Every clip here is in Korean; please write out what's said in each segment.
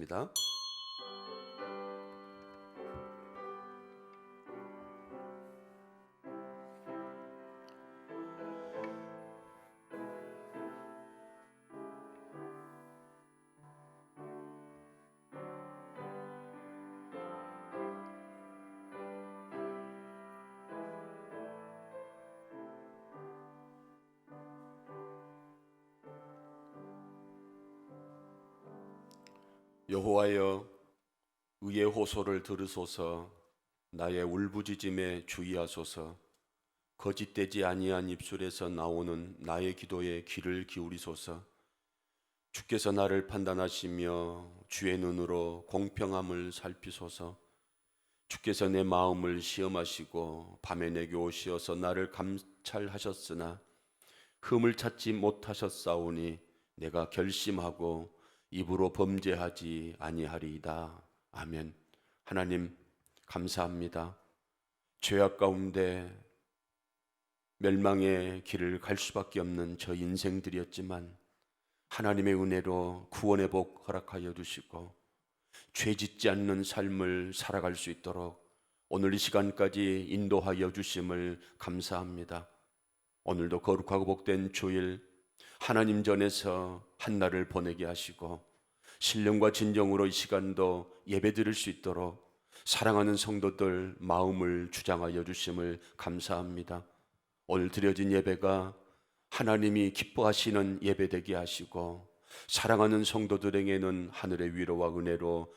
하시겠습니다. 여호와여, 의의 호소를 들으소서. 나의 울부짖음에 주의하소서. 거짓되지 아니한 입술에서 나오는 나의 기도에 귀를 기울이소서. 주께서 나를 판단하시며 주의 눈으로 공평함을 살피소서. 주께서 내 마음을 시험하시고 밤에 내게 오시어서 나를 감찰하셨으나 흠을 찾지 못하셨사오니 내가 결심하고 입으로 범죄하지 아니하리이다. 아멘. 하나님 감사합니다. 죄악 가운데 멸망의 길을 갈 수밖에 없는 저 인생들이었지만 하나님의 은혜로 구원의 복 허락하여 주시고 죄 짓지 않는 삶을 살아갈 수 있도록 오늘 이 시간까지 인도하여 주심을 감사합니다. 오늘도 거룩하고 복된 주일 하나님 전에서 한 날을 보내게 하시고 신령과 진정으로 이 시간도 예배 드릴 수 있도록 사랑하는 성도들 마음을 주장하여 주심을 감사합니다. 오늘 드려진 예배가 하나님이 기뻐하시는 예배 되게 하시고 사랑하는 성도들에게는 하늘의 위로와 은혜로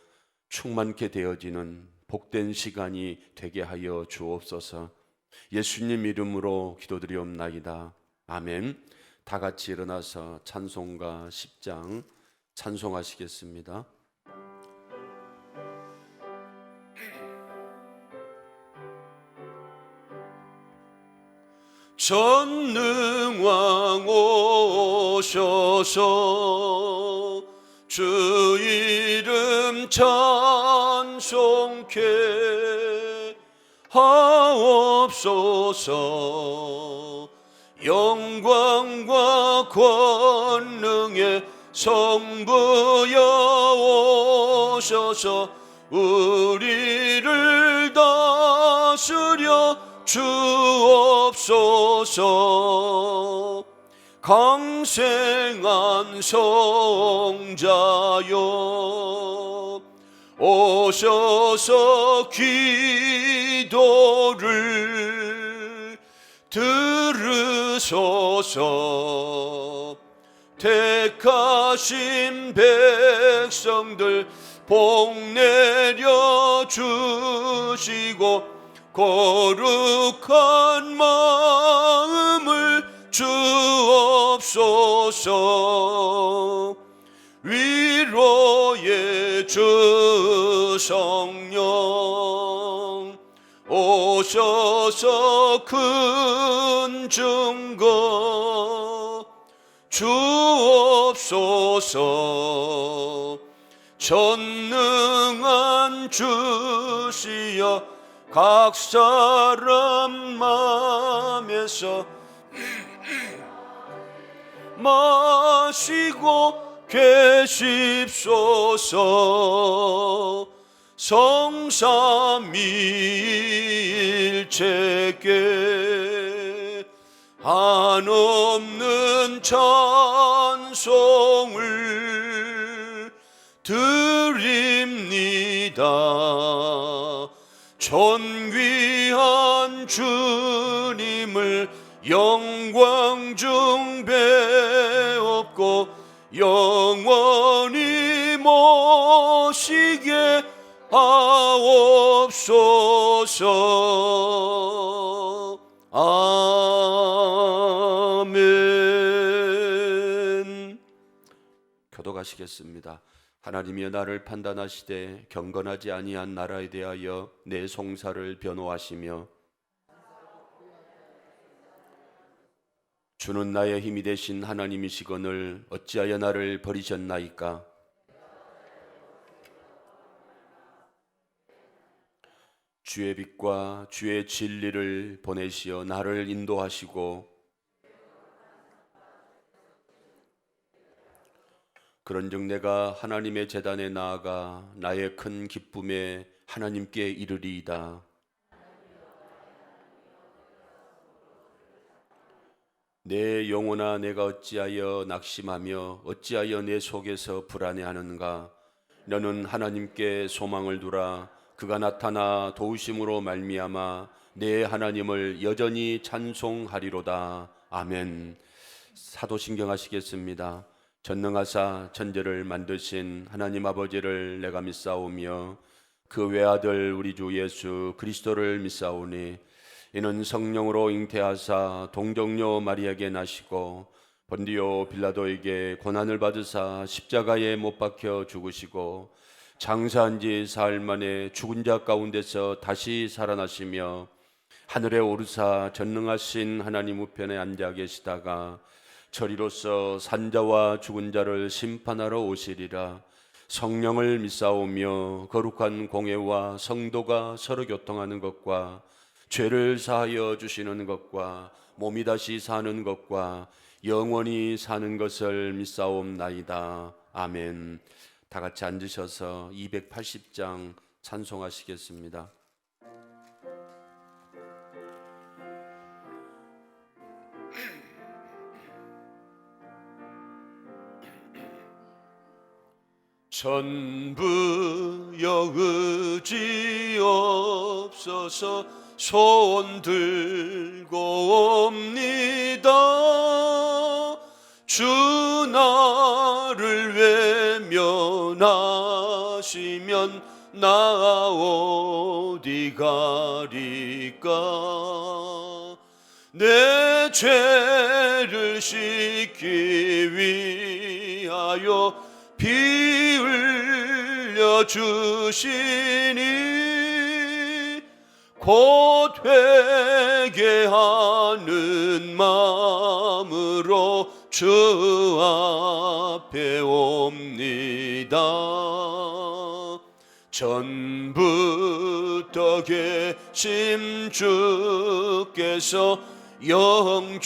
충만케 되어지는 복된 시간이 되게 하여 주옵소서. 예수님 이름으로 기도드리옵나이다. 아멘. 다 같이 일어나서 찬송가 10장 찬송하시겠습니다. 전능왕 오셔서 주 이름 찬송케 하옵소서. 영광과 권능의 성부여 오셔서 우리를 다스려 주옵소서. 강생한 성자여 오셔서 기도를 들으소서. 택하신 백성들 복 내려 주시고 거룩한 마음을 주옵소서. 위로의 주 성령 오셔서 큰 증거 주옵소서. 전능한 주시여 각 사람 맘에서 마시고 계십소서. 성삼위일체께 한없는 찬송을 드립니다. 존귀한 주님을 영광 중 배옵고 영원히 모시게 하옵소서. 아멘. 교독하시겠습니다. 하나님이여 나를 판단하시되 경건하지 아니한 나라에 대하여 내 송사를 변호하시며 주는 나의 힘이 되신 하나님이시거늘 어찌하여 나를 버리셨나이까. 주의 빛과 주의 진리를 보내시어 나를 인도하시고 그런즉 내가 하나님의 제단에 나아가 나의 큰 기쁨에 하나님께 이르리이다. 내 영혼아, 내가 어찌하여 낙심하며 어찌하여 내 속에서 불안해하는가? 너는 하나님께 소망을 두라. 그가 나타나 도우심으로 말미암아 내 하나님을 여전히 찬송하리로다. 아멘. 사도신경 하시겠습니다. 전능하사 천지를 만드신 하나님 아버지를 내가 믿사오며 그 외아들 우리 주 예수 그리스도를 믿사오니 이는 성령으로 잉태하사 동정녀 마리아에게 나시고 본디오 빌라도에게 고난을 받으사 십자가에 못 박혀 죽으시고 장사한 지 사흘 만에 죽은 자 가운데서 다시 살아나시며 하늘에 오르사 전능하신 하나님 우편에 앉아 계시다가 저리로서 산자와 죽은 자를 심판하러 오시리라. 성령을 믿사오며 거룩한 공회와 성도가 서로 교통하는 것과 죄를 사하여 주시는 것과 몸이 다시 사는 것과 영원히 사는 것을 믿사옵나이다. 아멘. 다 같이 앉으셔서 280장 찬송하시겠습니다. 전부여 의지 없어서 손 들고 옵니다. 주 나를 외면하시면 나 어디 가리까? 내 죄를 씻기 위하여 피 흘려 주시니 곧 회개하는 마음으로 주 앞에 옵니다. 전부터 계심 주께서 영죽을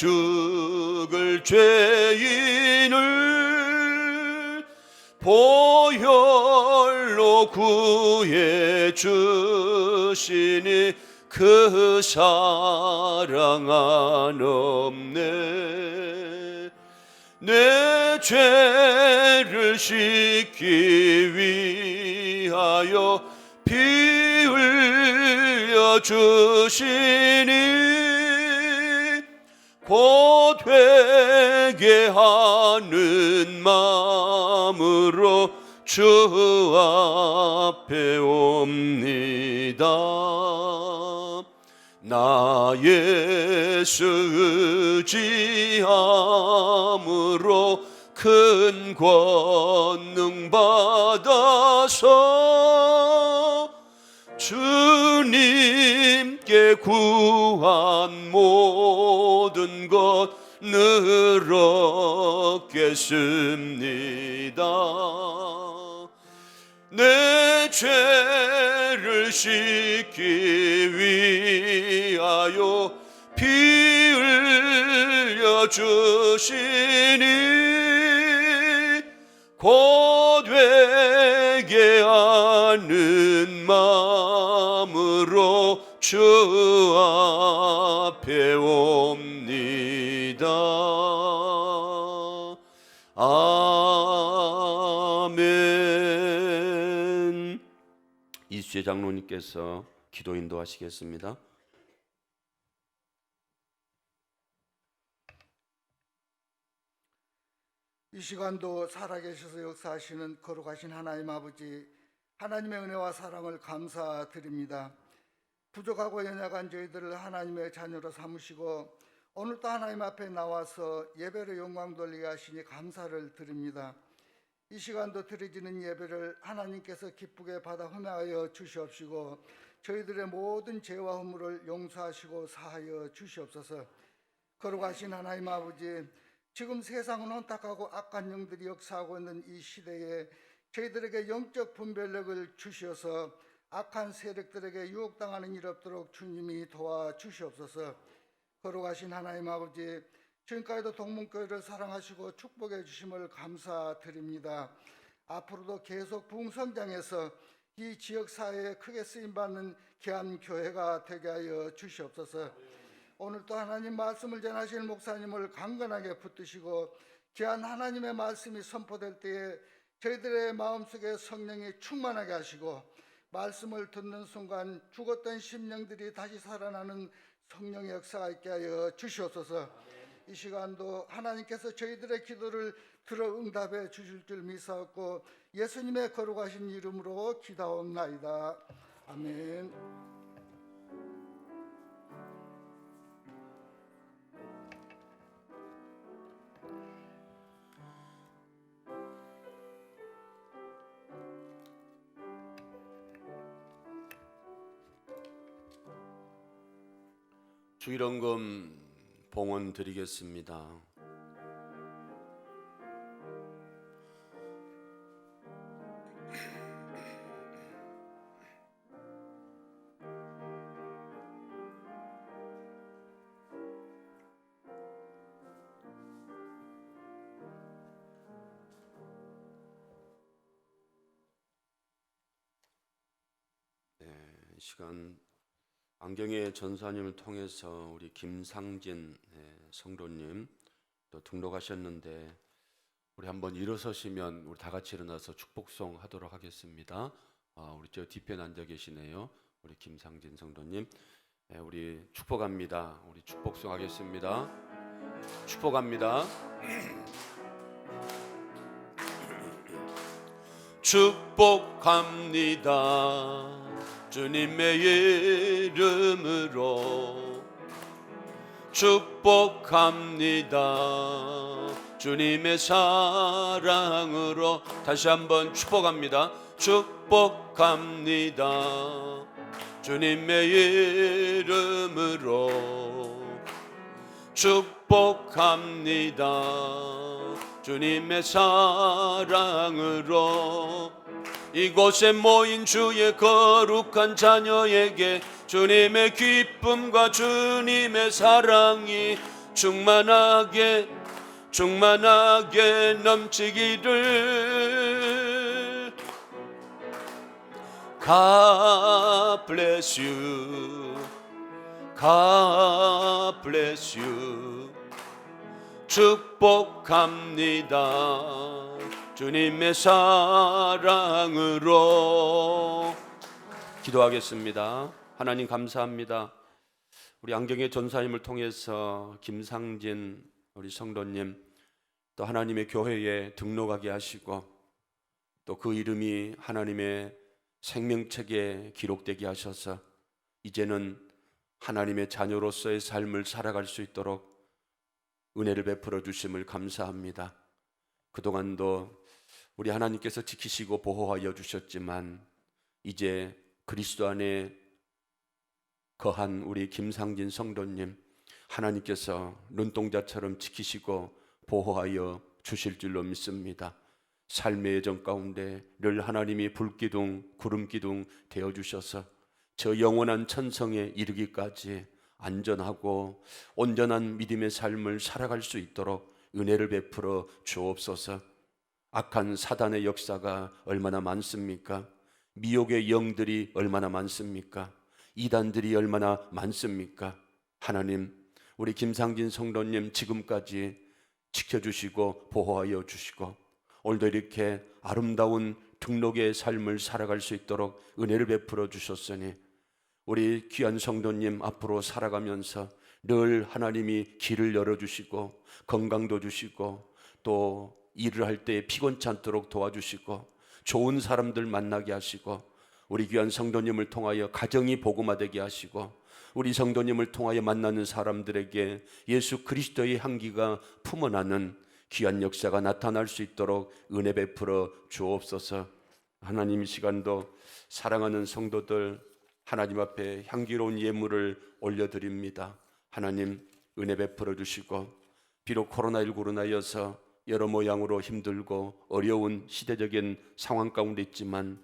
죄인을 보혈로 구해 주시니 그 사랑 한없네. 내 죄를 씻기 위하여 피 흘려 주시니 곧 회개하는 마음으로 주 앞에 옵니다. 나 예수 의지함으로 큰 권능 받아서 주님께 구한 모든 것 늘 얻겠습니다. 내 죄를 씻기 위하여 피 흘려 주시니 곧 회개하는 마음으로 주 앞에 옵니다. 아멘. 이수재 장로님께서 기도 인도하시겠습니다. 이 시간도 살아계셔서 역사하시는 거룩하신 하나님 아버지, 하나님의 은혜와 사랑을 감사드립니다. 부족하고 연약한 저희들을 하나님의 자녀로 삼으시고 오늘도 하나님 앞에 나와서 예배로 영광 돌리게 하시니 감사를 드립니다. 이 시간도 드려지는 예배를 하나님께서 기쁘게 받아 흠양하여 주시옵시고 저희들의 모든 죄와 허물을 용서하시고 사하여 주시옵소서. 거룩하신 하나님 아버지, 지금 세상은 혼탁하고 악한 영들이 역사하고 있는 이 시대에 저희들에게 영적 분별력을 주시어서 악한 세력들에게 유혹당하는 일 없도록 주님이 도와주시옵소서. 거룩하신 하나님 아버지, 지금까지도 동문교회를 사랑하시고 축복해 주심을 감사드립니다. 앞으로도 계속 부흥성장해서 이 지역 사회에 크게 쓰임받는 귀한 교회가 되게 하여 주시옵소서. 오늘 또 하나님 말씀을 전하실 목사님을 강건하게 붙드시고 귀한 하나님의 말씀이 선포될 때에 저희들의 마음속에 성령이 충만하게 하시고 말씀을 듣는 순간 죽었던 심령들이 다시 살아나는 성령의 역사가 있게 하여 주시옵소서. 이 시간도 하나님께서 저희들의 기도를 들어 응답해 주실 줄 믿사옵고 예수님의 거룩하신 이름으로 기도하옵나이다. 아멘. 주일원금 봉헌 드리겠습니다. 이 시간 안경의 전사님을 통해서 우리 김상진 성도님 또 등록하셨는데 우리 한번 일어서시면 우리 다 같이 일어나서 축복송 하도록 하겠습니다. 우리 저 뒤편에 앉아 계시네요. 우리 김상진 성도님, 우리 축복합니다. 우리 축복송 하겠습니다. 축복합니다. 축복합니다. 주님의 이름으로 축복합니다. 주님의 사랑으로 다시 한번 축복합니다. 축복합니다. 주님의 이름으로 축복합니다. 주님의 사랑으로 이곳에 모인 주의 거룩한 자녀에게 주님의 기쁨과 주님의 사랑이 충만하게 넘치기를. God bless you. God bless you. 축복합니다. 주님의 사랑으로. 기도하겠습니다. 하나님 감사합니다. 우리 안경의 전사님을 통해서 김상진 우리 성도님 또 하나님의 교회에 등록하게 하시고 또 그 이름이 하나님의 생명책에 기록되게 하셔서 이제는 하나님의 자녀로서의 삶을 살아갈 수 있도록 은혜를 베풀어 주심을 감사합니다. 그동안도 우리 하나님께서 지키시고 보호하여 주셨지만 이제 그리스도 안에 거한 우리 김상진 성도님 하나님께서 눈동자처럼 지키시고 보호하여 주실 줄로 믿습니다. 삶의 여정 가운데 늘 하나님이 불기둥 구름기둥 되어주셔서 저 영원한 천성에 이르기까지 안전하고 온전한 믿음의 삶을 살아갈 수 있도록 은혜를 베풀어 주옵소서. 악한 사단의 역사가 얼마나 많습니까? 미혹의 영들이 얼마나 많습니까? 이단들이 얼마나 많습니까? 하나님, 우리 김상진 성도님 지금까지 지켜주시고 보호하여 주시고 오늘도 이렇게 아름다운 등록의 삶을 살아갈 수 있도록 은혜를 베풀어 주셨으니 우리 귀한 성도님 앞으로 살아가면서 늘 하나님이 길을 열어주시고 건강도 주시고 또 일을 할 때 피곤치 않도록 도와주시고 좋은 사람들 만나게 하시고 우리 귀한 성도님을 통하여 가정이 복음화되게 하시고 우리 성도님을 통하여 만나는 사람들에게 예수 그리스도의 향기가 품어나는 귀한 역사가 나타날 수 있도록 은혜 베풀어 주옵소서. 하나님 이 시간도 사랑하는 성도들 하나님 앞에 향기로운 예물을 올려드립니다. 하나님 은혜 베풀어 주시고 비록 코로나19로 인하여서 여러 모양으로 힘들고 어려운 시대적인 상황 가운데 있지만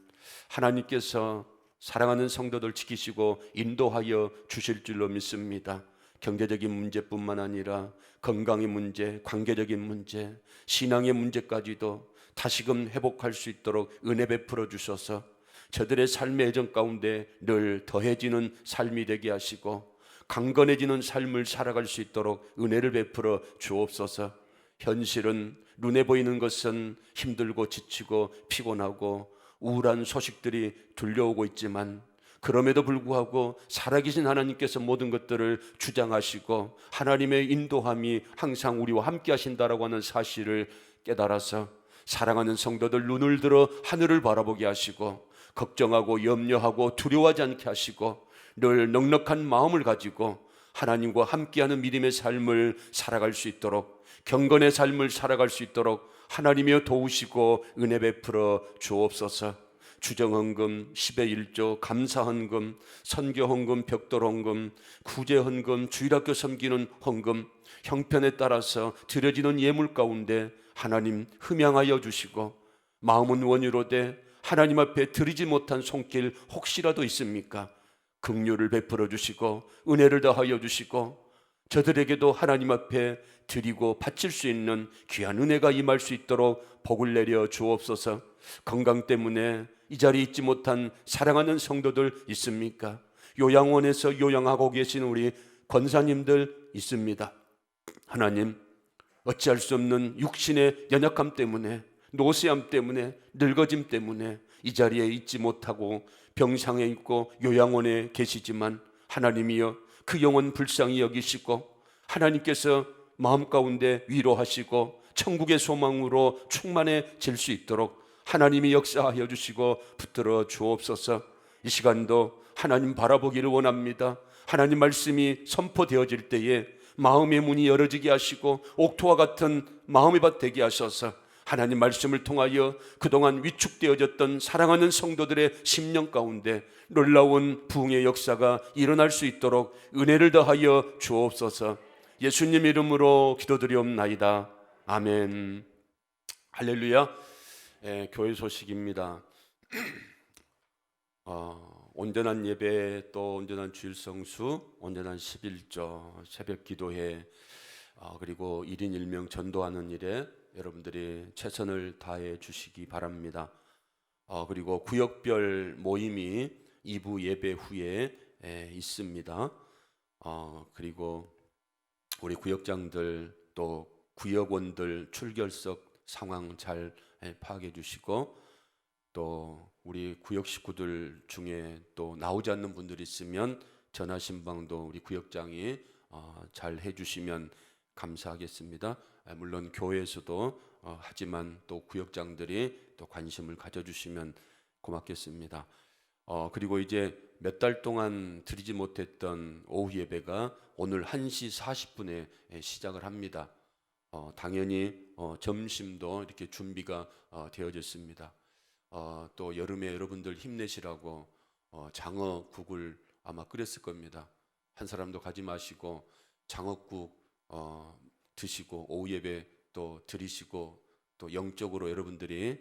하나님께서 사랑하는 성도들 지키시고 인도하여 주실 줄로 믿습니다. 경제적인 문제뿐만 아니라 건강의 문제, 관계적인 문제, 신앙의 문제까지도 다시금 회복할 수 있도록 은혜 베풀어 주셔서 저들의 삶의 애정 가운데 늘 더해지는 삶이 되게 하시고 강건해지는 삶을 살아갈 수 있도록 은혜를 베풀어 주옵소서. 현실은 눈에 보이는 것은 힘들고 지치고 피곤하고 우울한 소식들이 들려오고 있지만 그럼에도 불구하고 살아계신 하나님께서 모든 것들을 주장하시고 하나님의 인도함이 항상 우리와 함께 하신다라고 하는 사실을 깨달아서 사랑하는 성도들 눈을 들어 하늘을 바라보게 하시고 걱정하고 염려하고 두려워하지 않게 하시고 늘 넉넉한 마음을 가지고 하나님과 함께하는 믿음의 삶을 살아갈 수 있도록 경건의 삶을 살아갈 수 있도록 하나님이여 도우시고 은혜 베풀어 주옵소서. 주정헌금, 10의 1조, 감사헌금, 선교헌금, 벽돌헌금, 구제헌금, 주일학교 섬기는 헌금, 형편에 따라서 드려지는 예물 가운데 하나님 흠양하여 주시고 마음은 원유로되 하나님 앞에 드리지 못한 손길 혹시라도 있습니까? 긍휼을 베풀어 주시고 은혜를 더하여 주시고 저들에게도 하나님 앞에 드리고 바칠 수 있는 귀한 은혜가 임할 수 있도록 복을 내려 주옵소서. 건강 때문에 이 자리에 있지 못한 사랑하는 성도들 있습니까? 요양원에서 요양하고 계신 우리 권사님들 있습니다. 하나님, 어찌할 수 없는 육신의 연약함 때문에, 노쇠함 때문에, 늙어짐 때문에 이 자리에 있지 못하고 병상에 있고 요양원에 계시지만 하나님이여 그 영혼 불쌍히 여기시고 하나님께서 마음 가운데 위로하시고 천국의 소망으로 충만해질 수 있도록 하나님이 역사하여 주시고 붙들어 주옵소서. 이 시간도 하나님 바라보기를 원합니다. 하나님 말씀이 선포되어질 때에 마음의 문이 열어지게 하시고 옥토와 같은 마음의 밭 되게 하셔서 하나님 말씀을 통하여 그동안 위축되어졌던 사랑하는 성도들의 심령 가운데 놀라운 부흥의 역사가 일어날 수 있도록 은혜를 더하여 주옵소서. 예수님 이름으로 기도드리옵나이다. 아멘. 할렐루야. 교회 소식입니다. 온전한 예배, 또 온전한 주일 성수, 온전한 11조, 새벽 기도회, 그리고 1인 1명 전도하는 일에 여러분들이 최선을 다해 주시기 바랍니다. 그리고 구역별 모임이 2부 예배 후에 있습니다. 그리고 우리 구역장들 또 구역원들 출결석 상황 잘 파악해 주시고 또 우리 구역 식구들 중에 또 나오지 않는 분들이 있으면 전화 신방도 우리 구역장이 잘 해주시면 감사하겠습니다. 물론 교회에서도 하지만 또 구역장들이 또 관심을 가져주시면 고맙겠습니다. 그리고 이제 몇 달 동안 드리지 못했던 오후 예배가 오늘 1시 40분에 시작을 합니다. 당연히 점심도 이렇게 준비가 되어졌습니다. 또 여름에 여러분들 힘내시라고 장어국을 아마 끓였을 겁니다. 한 사람도 가지 마시고 장어국 드시고 오후 예배 또 드리시고 또 영적으로 여러분들이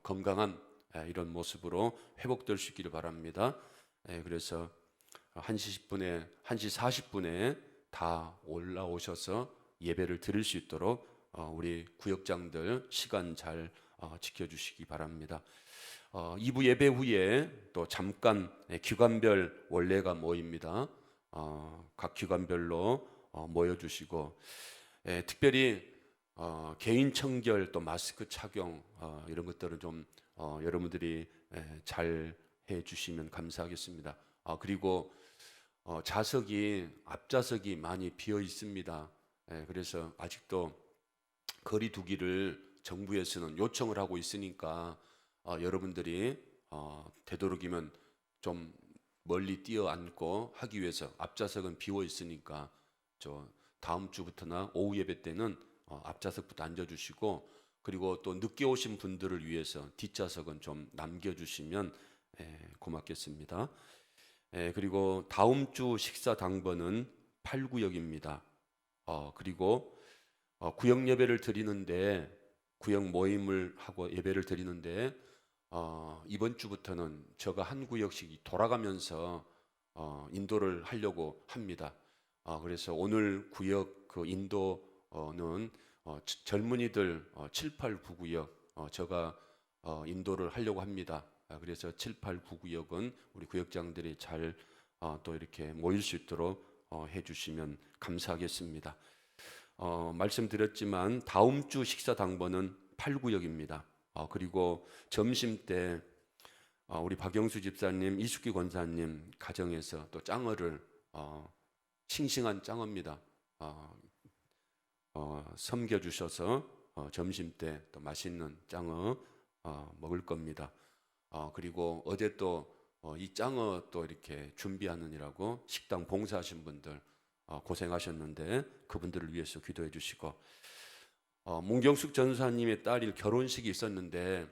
건강한 이런 모습으로 회복될 수 있기를 바랍니다. 그래서 1시 10분에 1시 40분에 다 올라오셔서 예배를 드릴 수 있도록 우리 구역장들 시간 잘 지켜주시기 바랍니다. 2부 예배 후에 또 잠깐 기관별 원례가 모입니다. 각 기관별로 모여주시고 특별히 개인 청결 또 마스크 착용 이런 것들은 좀 여러분들이 잘 해주시면 감사하겠습니다. 그리고 좌석이 앞좌석이 많이 비어 있습니다. 그래서 아직도 거리 두기를 정부에서는 요청을 하고 있으니까 여러분들이 되도록이면 좀 멀리 뛰어 앉고 하기 위해서 앞좌석은 비워 있으니까 저 다음 주부터나 오후 예배 때는 앞좌석부터 앉아주시고 그리고 또 늦게 오신 분들을 위해서 뒷좌석은 좀 남겨주시면 고맙겠습니다. 그리고 다음 주 식사 당번은 8구역입니다. 그리고 구역 예배를 드리는데 구역 모임을 하고 예배를 드리는데 이번 주부터는 제가 한 구역씩 돌아가면서 인도를 하려고 합니다. 그래서 오늘 구역 그 인도는 젊은이들 7, 8, 9구역 제가 인도를 하려고 합니다. 그래서 7, 8, 9구역은 우리 구역장들이 잘 또 이렇게 모일 수 있도록 해주시면 감사하겠습니다. 말씀드렸지만 다음 주 식사 당번은 8구역입니다. 그리고 점심 때 우리 박영수 집사님, 이숙기 권사님 가정에서 또 짱어를 싱싱한 짱어입니다. 섬겨주셔서 점심 때 또 맛있는 짱어 먹을 겁니다. 그리고 어제 또 이 짱어 또 이렇게 준비하느라고 식당 봉사하신 분들 고생하셨는데 그분들을 위해서 기도해 주시고 문경숙 전사님의 딸이 결혼식이 있었는데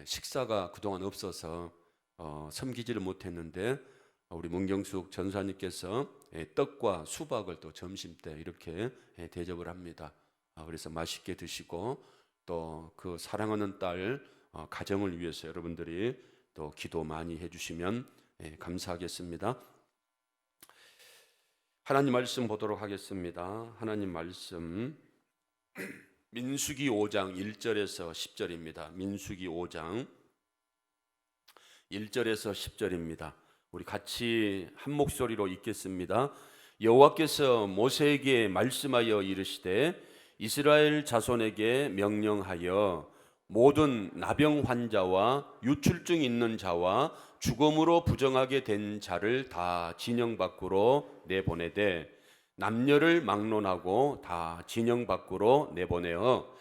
식사가 그동안 없어서 섬기지를 못했는데 우리 문경숙 전사님께서 떡과 수박을 또 점심 때 이렇게 대접을 합니다. 그래서 맛있게 드시고 또 그 사랑하는 딸 가정을 위해서 여러분들이 또 기도 많이 해주시면 감사하겠습니다. 하나님 말씀 보도록 하겠습니다. 하나님 말씀 민수기 5장 1절에서 10절입니다. 민수기 5장 1절에서 10절입니다. 우리 같이 한 목소리로 읽겠습니다. 여호와께서 모세에게 말씀하여 이르시되 이스라엘 자손에게 명령하여 모든 나병 환자와 유출증 있는 자와 죽음으로 부정하게 된 자를 다 진영 밖으로 내보내되 남녀를 막론하고 다 진영 밖으로 내보내어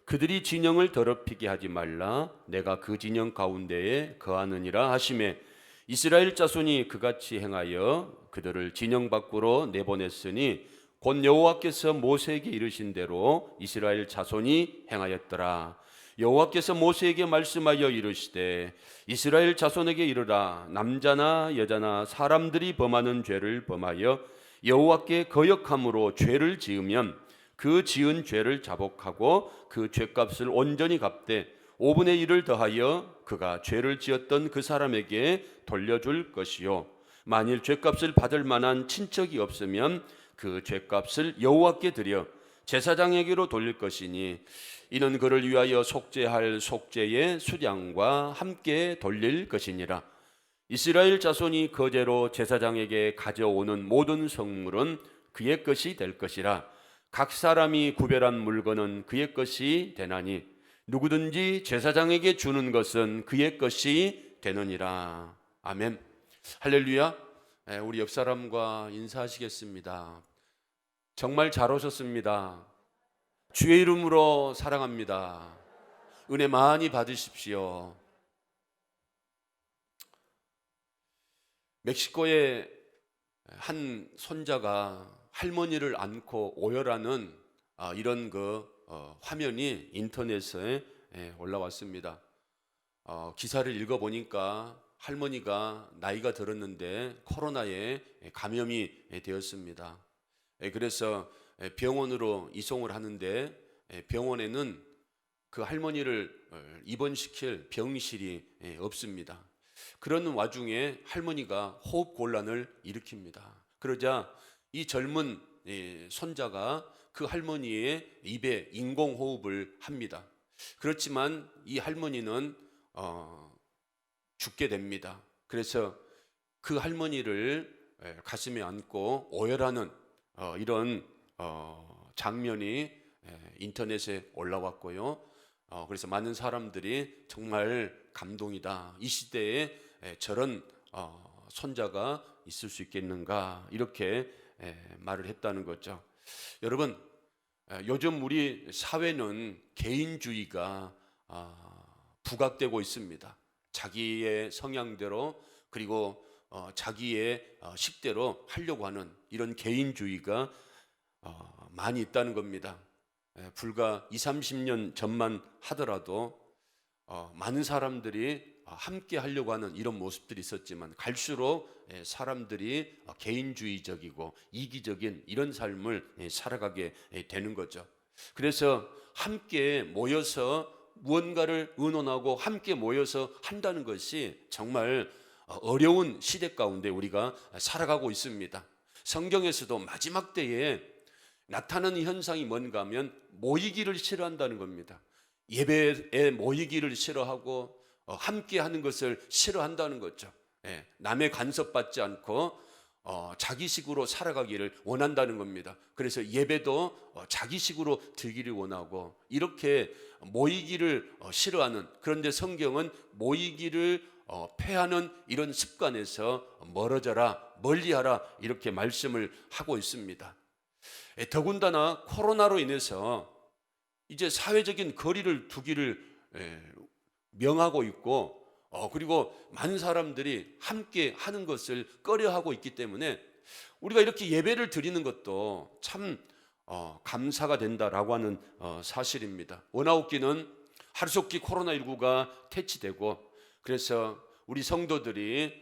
그들이 진영을 더럽히게 하지 말라. 내가 그 진영 가운데에 거하느니라 하시매 이스라엘 자손이 그같이 행하여 그들을 진영 밖으로 내보냈으니 곧 여호와께서 모세에게 이르신 대로 이스라엘 자손이 행하였더라. 여호와께서 모세에게 말씀하여 이르시되 이스라엘 자손에게 이르라. 남자나 여자나 사람들이 범하는 죄를 범하여 여호와께 거역함으로 죄를 지으면 그 지은 죄를 자복하고 그 죄값을 온전히 갚되 5분의 1을 더하여 그가 죄를 지었던 그 사람에게 돌려줄 것이요 만일 죄값을 받을 만한 친척이 없으면 그 죄값을 여호와께 드려 제사장에게로 돌릴 것이니 이는 그를 위하여 속죄할 속죄의 수량과 함께 돌릴 것이니라. 이스라엘 자손이 거제로 제사장에게 가져오는 모든 성물은 그의 것이 될 것이라. 각 사람이 구별한 물건은 그의 것이 되나니 누구든지 제사장에게 주는 것은 그의 것이 되느니라. 아멘. 할렐루야. 우리 옆 사람과 인사하시겠습니다. 정말 잘 오셨습니다. 주의 이름으로 사랑합니다. 은혜 많이 받으십시오. 멕시코의 한 손자가 할머니를 안고 오열하는 이런 화면이 인터넷에 올라왔습니다. 기사를 읽어보니까 할머니가 나이가 들었는데 코로나에 감염이 되었습니다. 그래서 병원으로 이송을 하는데 병원에는 그 할머니를 입원시킬 병실이 없습니다. 그런 와중에 할머니가 호흡 곤란을 일으킵니다. 그러자 이 젊은 손자가 그 할머니의 입에 인공호흡을 합니다. 그렇지만 이 할머니는 죽게 됩니다. 그래서 그 할머니를 가슴에 안고 오열하는 이런 장면이 인터넷에 올라왔고요. 그래서 많은 사람들이 정말 감동이다. 이 시대에 저런 손자가 있을 수 있겠는가 이렇게 말을 했다는 거죠. 여러분, 요즘 우리 사회는 개인주의가 부각되고 있습니다. 자기의 성향대로 그리고 자기의 식대로 하려고 하는 이런 개인주의가 많이 있다는 겁니다. 불과 20, 30년 전만 하더라도 많은 사람들이 함께 하려고 하는 이런 모습들이 있었지만 갈수록 사람들이 개인주의적이고 이기적인 이런 삶을 살아가게 되는 거죠. 그래서 함께 모여서 무언가를 의논하고 함께 모여서 한다는 것이 정말 어려운 시대 가운데 우리가 살아가고 있습니다. 성경에서도 마지막 때에 나타나는 현상이 뭔가 하면 모이기를 싫어한다는 겁니다. 예배에 모이기를 싫어하고 함께 하는 것을 싫어한다는 거죠. 예, 남의 간섭받지 않고 자기식으로 살아가기를 원한다는 겁니다. 그래서 예배도 자기식으로 드리기를 원하고 이렇게 모이기를 싫어하는, 그런데 성경은 모이기를 패하는 이런 습관에서 멀어져라, 멀리하라 이렇게 말씀을 하고 있습니다. 더군다나 코로나로 인해서 이제 사회적인 거리를 두기를 명하고 있고 그리고 많은 사람들이 함께 하는 것을 꺼려하고 있기 때문에 우리가 이렇게 예배를 드리는 것도 참 감사가 된다라고 하는 사실입니다. 원아웃기는 하루속히 코로나19가 퇴치되고 그래서 우리 성도들이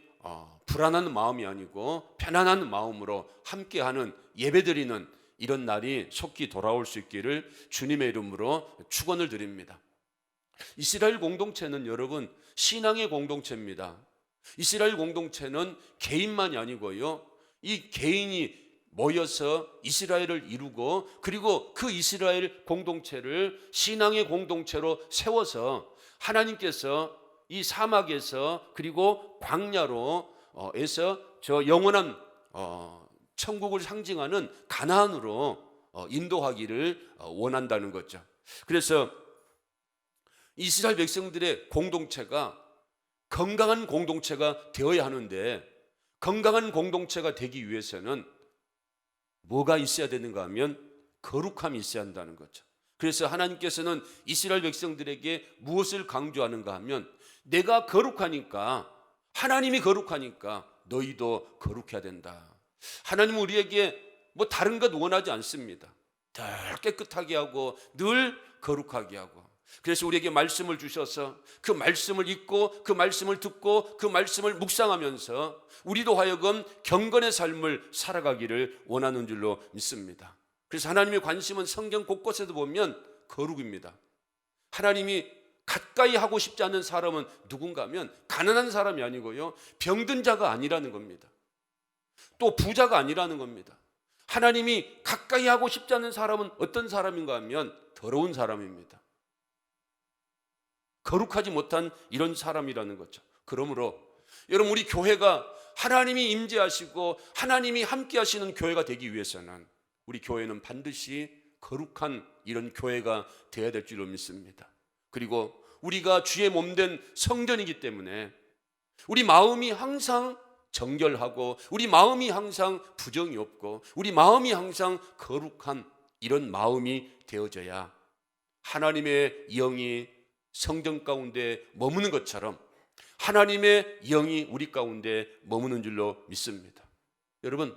불안한 마음이 아니고 편안한 마음으로 함께하는 예배드리는 이런 날이 속히 돌아올 수 있기를 주님의 이름으로 축원을 드립니다. 이스라엘 공동체는 여러분 신앙의 공동체입니다. 이스라엘 공동체는 개인만이 아니고요, 이 개인이 모여서 이스라엘을 이루고 그리고 그 이스라엘 공동체를 신앙의 공동체로 세워서 하나님께서 이 사막에서 그리고 광야로에서 저 영원한 천국을 상징하는 가나안으로 인도하기를 원한다는 거죠. 그래서 이스라엘 백성들의 공동체가 건강한 공동체가 되어야 하는데, 건강한 공동체가 되기 위해서는 뭐가 있어야 되는가 하면 거룩함이 있어야 한다는 거죠. 그래서 하나님께서는 이스라엘 백성들에게 무엇을 강조하는가 하면, 내가 거룩하니까, 하나님이 거룩하니까 너희도 거룩해야 된다. 하나님은 우리에게 뭐 다른 것 원하지 않습니다. 늘 깨끗하게 하고 늘 거룩하게 하고, 그래서 우리에게 말씀을 주셔서 그 말씀을 읽고 그 말씀을 듣고 그 말씀을 묵상하면서 우리도 하여금 경건의 삶을 살아가기를 원하는 줄로 믿습니다. 그래서 하나님의 관심은 성경 곳곳에도 보면 거룩입니다. 하나님이 가까이 하고 싶지 않은 사람은 누군가 하면 가난한 사람이 아니고요, 병든 자가 아니라는 겁니다. 또 부자가 아니라는 겁니다. 하나님이 가까이 하고 싶지 않은 사람은 어떤 사람인가 하면 더러운 사람입니다. 거룩하지 못한 이런 사람이라는 거죠. 그러므로 여러분, 우리 교회가 하나님이 임재하시고 하나님이 함께 하시는 교회가 되기 위해서는 우리 교회는 반드시 거룩한 이런 교회가 되어야 될 줄로 믿습니다. 그리고 우리가 주의 몸된 성전이기 때문에 우리 마음이 항상 정결하고 우리 마음이 항상 부정이 없고 우리 마음이 항상 거룩한 이런 마음이 되어져야 하나님의 영이 성전 가운데 머무는 것처럼 하나님의 영이 우리 가운데 머무는 줄로 믿습니다. 여러분,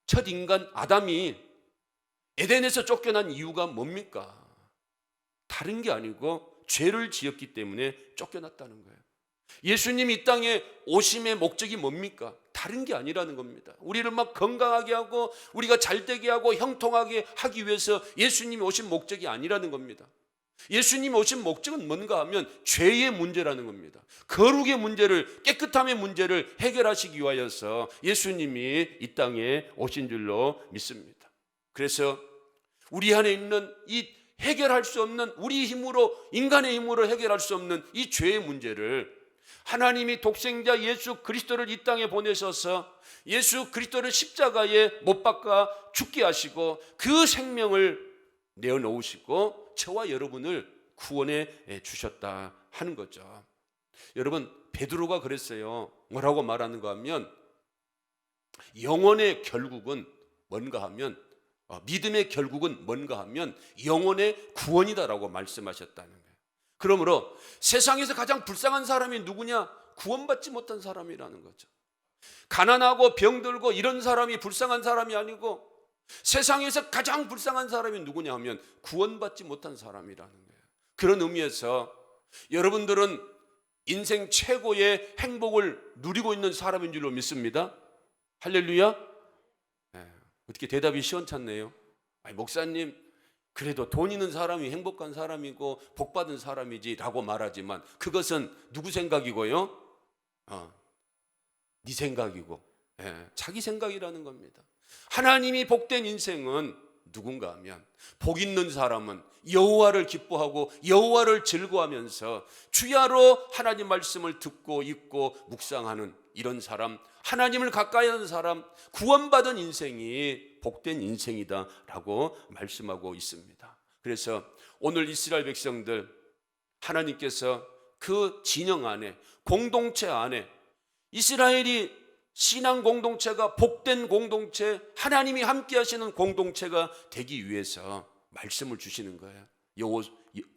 첫 인간 아담이 에덴에서 쫓겨난 이유가 뭡니까? 다른 게 아니고 죄를 지었기 때문에 쫓겨났다는 거예요. 예수님이 이 땅에 오심의 목적이 뭡니까? 다른 게 아니라는 겁니다. 우리를 막 건강하게 하고 우리가 잘되게 하고 형통하게 하기 위해서 예수님이 오신 목적이 아니라는 겁니다. 예수님이 오신 목적은 뭔가 하면 죄의 문제라는 겁니다. 거룩의 문제를, 깨끗함의 문제를 해결하시기 위하여서 예수님이 이 땅에 오신 줄로 믿습니다. 그래서 우리 안에 있는 이 해결할 수 없는, 우리 힘으로, 인간의 힘으로 해결할 수 없는 이 죄의 문제를 하나님이 독생자 예수 그리스도를 이 땅에 보내셔서 예수 그리스도를 십자가에 못 박아 죽게 하시고 그 생명을 내어놓으시고 저와 여러분을 구원해 주셨다 하는 거죠. 여러분, 베드로가 그랬어요. 뭐라고 말하는가 하면 영혼의 결국은 뭔가 하면, 믿음의 결국은 뭔가 하면 영혼의 구원이다라고 말씀하셨다는 거예요. 그러므로 세상에서 가장 불쌍한 사람이 누구냐? 구원받지 못한 사람이라는 거죠. 가난하고 병들고 이런 사람이 불쌍한 사람이 아니고 세상에서 가장 불쌍한 사람이 누구냐 하면 구원받지 못한 사람이라는 거예요. 그런 의미에서 여러분들은 인생 최고의 행복을 누리고 있는 사람인 줄로 믿습니다. 할렐루야. 네. 어떻게 대답이 시원찮네요. 아니, 목사님, 그래도 돈 있는 사람이 행복한 사람이고 복받은 사람이지 라고 말하지만 그것은 누구 생각이고요? 네 생각이고 자기 생각이라는 겁니다. 하나님이 복된 인생은 누군가 하면, 복 있는 사람은 여호와를 기뻐하고 여호와를 즐거워하면서 주야로 하나님 말씀을 듣고 읽고 묵상하는 이런 사람, 하나님을 가까이 하는 사람, 구원받은 인생이 복된 인생이다라고 말씀하고 있습니다. 그래서 오늘 이스라엘 백성들, 하나님께서 그 진영 안에, 공동체 안에, 이스라엘이 신앙 공동체가 복된 공동체, 하나님이 함께 하시는 공동체가 되기 위해서 말씀을 주시는 거예요.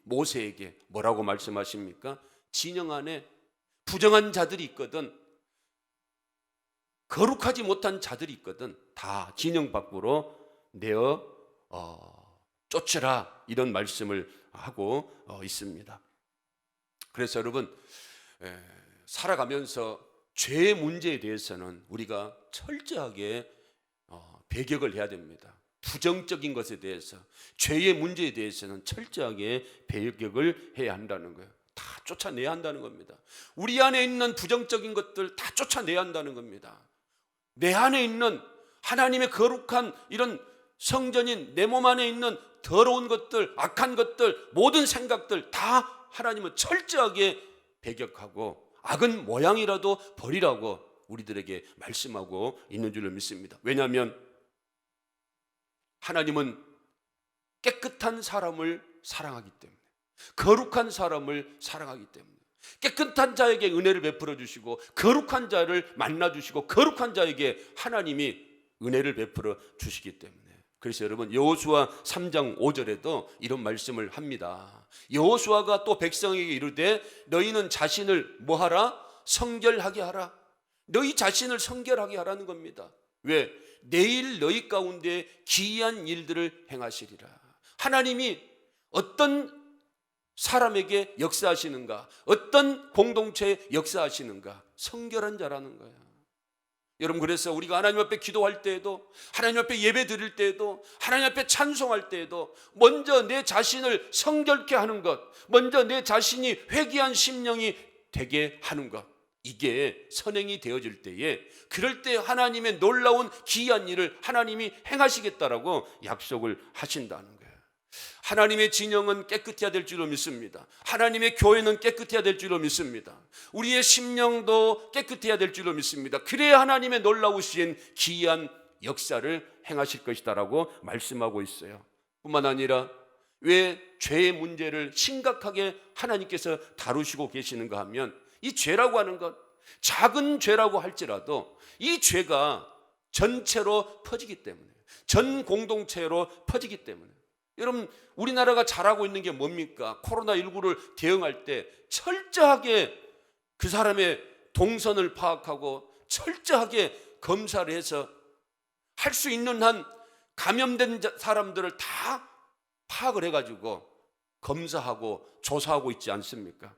모세에게 뭐라고 말씀하십니까? 진영 안에 부정한 자들이 있거든, 거룩하지 못한 자들이 있거든, 다 진영 밖으로 내어 쫓으라, 이런 말씀을 하고 있습니다. 그래서 여러분, 살아가면서 죄의 문제에 대해서는 우리가 철저하게 배격을 해야 됩니다. 부정적인 것에 대해서, 죄의 문제에 대해서는 철저하게 배격을 해야 한다는 거예요. 다 쫓아내야 한다는 겁니다. 우리 안에 있는 부정적인 것들 다 쫓아내야 한다는 겁니다. 내 안에 있는 하나님의 거룩한 이런 성전인 내 몸 안에 있는 더러운 것들, 악한 것들, 모든 생각들 다 하나님은 철저하게 배격하고 악은 모양이라도 버리라고 우리들에게 말씀하고 있는 줄로 믿습니다. 왜냐하면 하나님은 깨끗한 사람을 사랑하기 때문에, 거룩한 사람을 사랑하기 때문에, 깨끗한 자에게 은혜를 베풀어 주시고 거룩한 자를 만나 주시고 거룩한 자에게 하나님이 은혜를 베풀어 주시기 때문에. 그래서 여러분, 여호수아 3장 5절에도 이런 말씀을 합니다. 여호수아가 또 백성에게 이르되 너희는 자신을 뭐하라? 성결하게 하라. 너희 자신을 성결하게 하라는 겁니다. 왜? 내일 너희 가운데 기이한 일들을 행하시리라. 하나님이 어떤 사람에게 역사하시는가, 어떤 공동체에 역사하시는가? 성결한 자라는 거야. 여러분, 그래서 우리가 하나님 앞에 기도할 때에도, 하나님 앞에 예배 드릴 때에도, 하나님 앞에 찬송할 때에도 먼저 내 자신을 성결케 하는 것, 먼저 내 자신이 회개한 심령이 되게 하는 것, 이게 선행이 되어질 때에, 그럴 때 하나님의 놀라운 기이한 일을 하나님이 행하시겠다라고 약속을 하신다는 거예요. 하나님의 진영은 깨끗해야 될 줄로 믿습니다. 하나님의 교회는 깨끗해야 될 줄로 믿습니다. 우리의 심령도 깨끗해야 될 줄로 믿습니다. 그래야 하나님의 놀라우신 기이한 역사를 행하실 것이다라고 말씀하고 있어요. 뿐만 아니라 왜 죄의 문제를 심각하게 하나님께서 다루시고 계시는가 하면, 이 죄라고 하는 것, 작은 죄라고 할지라도 이 죄가 전체로 퍼지기 때문에, 전 공동체로 퍼지기 때문에. 여러분, 우리나라가 잘하고 있는 게 뭡니까? 코로나19를 대응할 때 철저하게 그 사람의 동선을 파악하고 철저하게 검사를 해서 할 수 있는 한 감염된 사람들을 다 파악을 해가지고 검사하고 조사하고 있지 않습니까?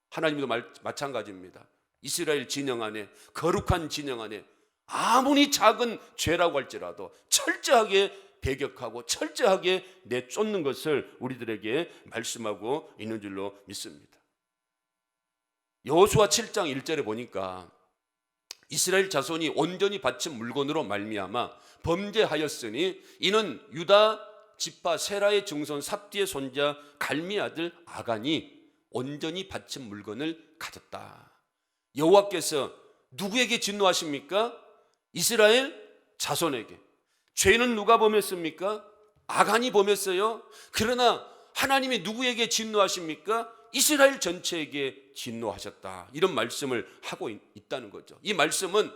하나님도 마찬가지입니다. 이스라엘 진영 안에, 거룩한 진영 안에 아무리 작은 죄라고 할지라도 철저하게 배격하고 철저하게 내쫓는 것을 우리들에게 말씀하고 있는 줄로 믿습니다. 여호수아 7장 1절에 보니까 이스라엘 자손이 온전히 바친 물건으로 말미암아 범죄하였으니 이는 유다 지파 세라의 증손 삽디의 손자 갈미 아들 아간이 온전히 바친 물건을 가졌다. 여호와께서 누구에게 진노하십니까? 이스라엘 자손에게. 죄는 누가 범했습니까? 아간이 범했어요. 그러나 하나님이 누구에게 진노하십니까? 이스라엘 전체에게 진노하셨다. 이런 말씀을 하고 있다는 거죠. 이 말씀은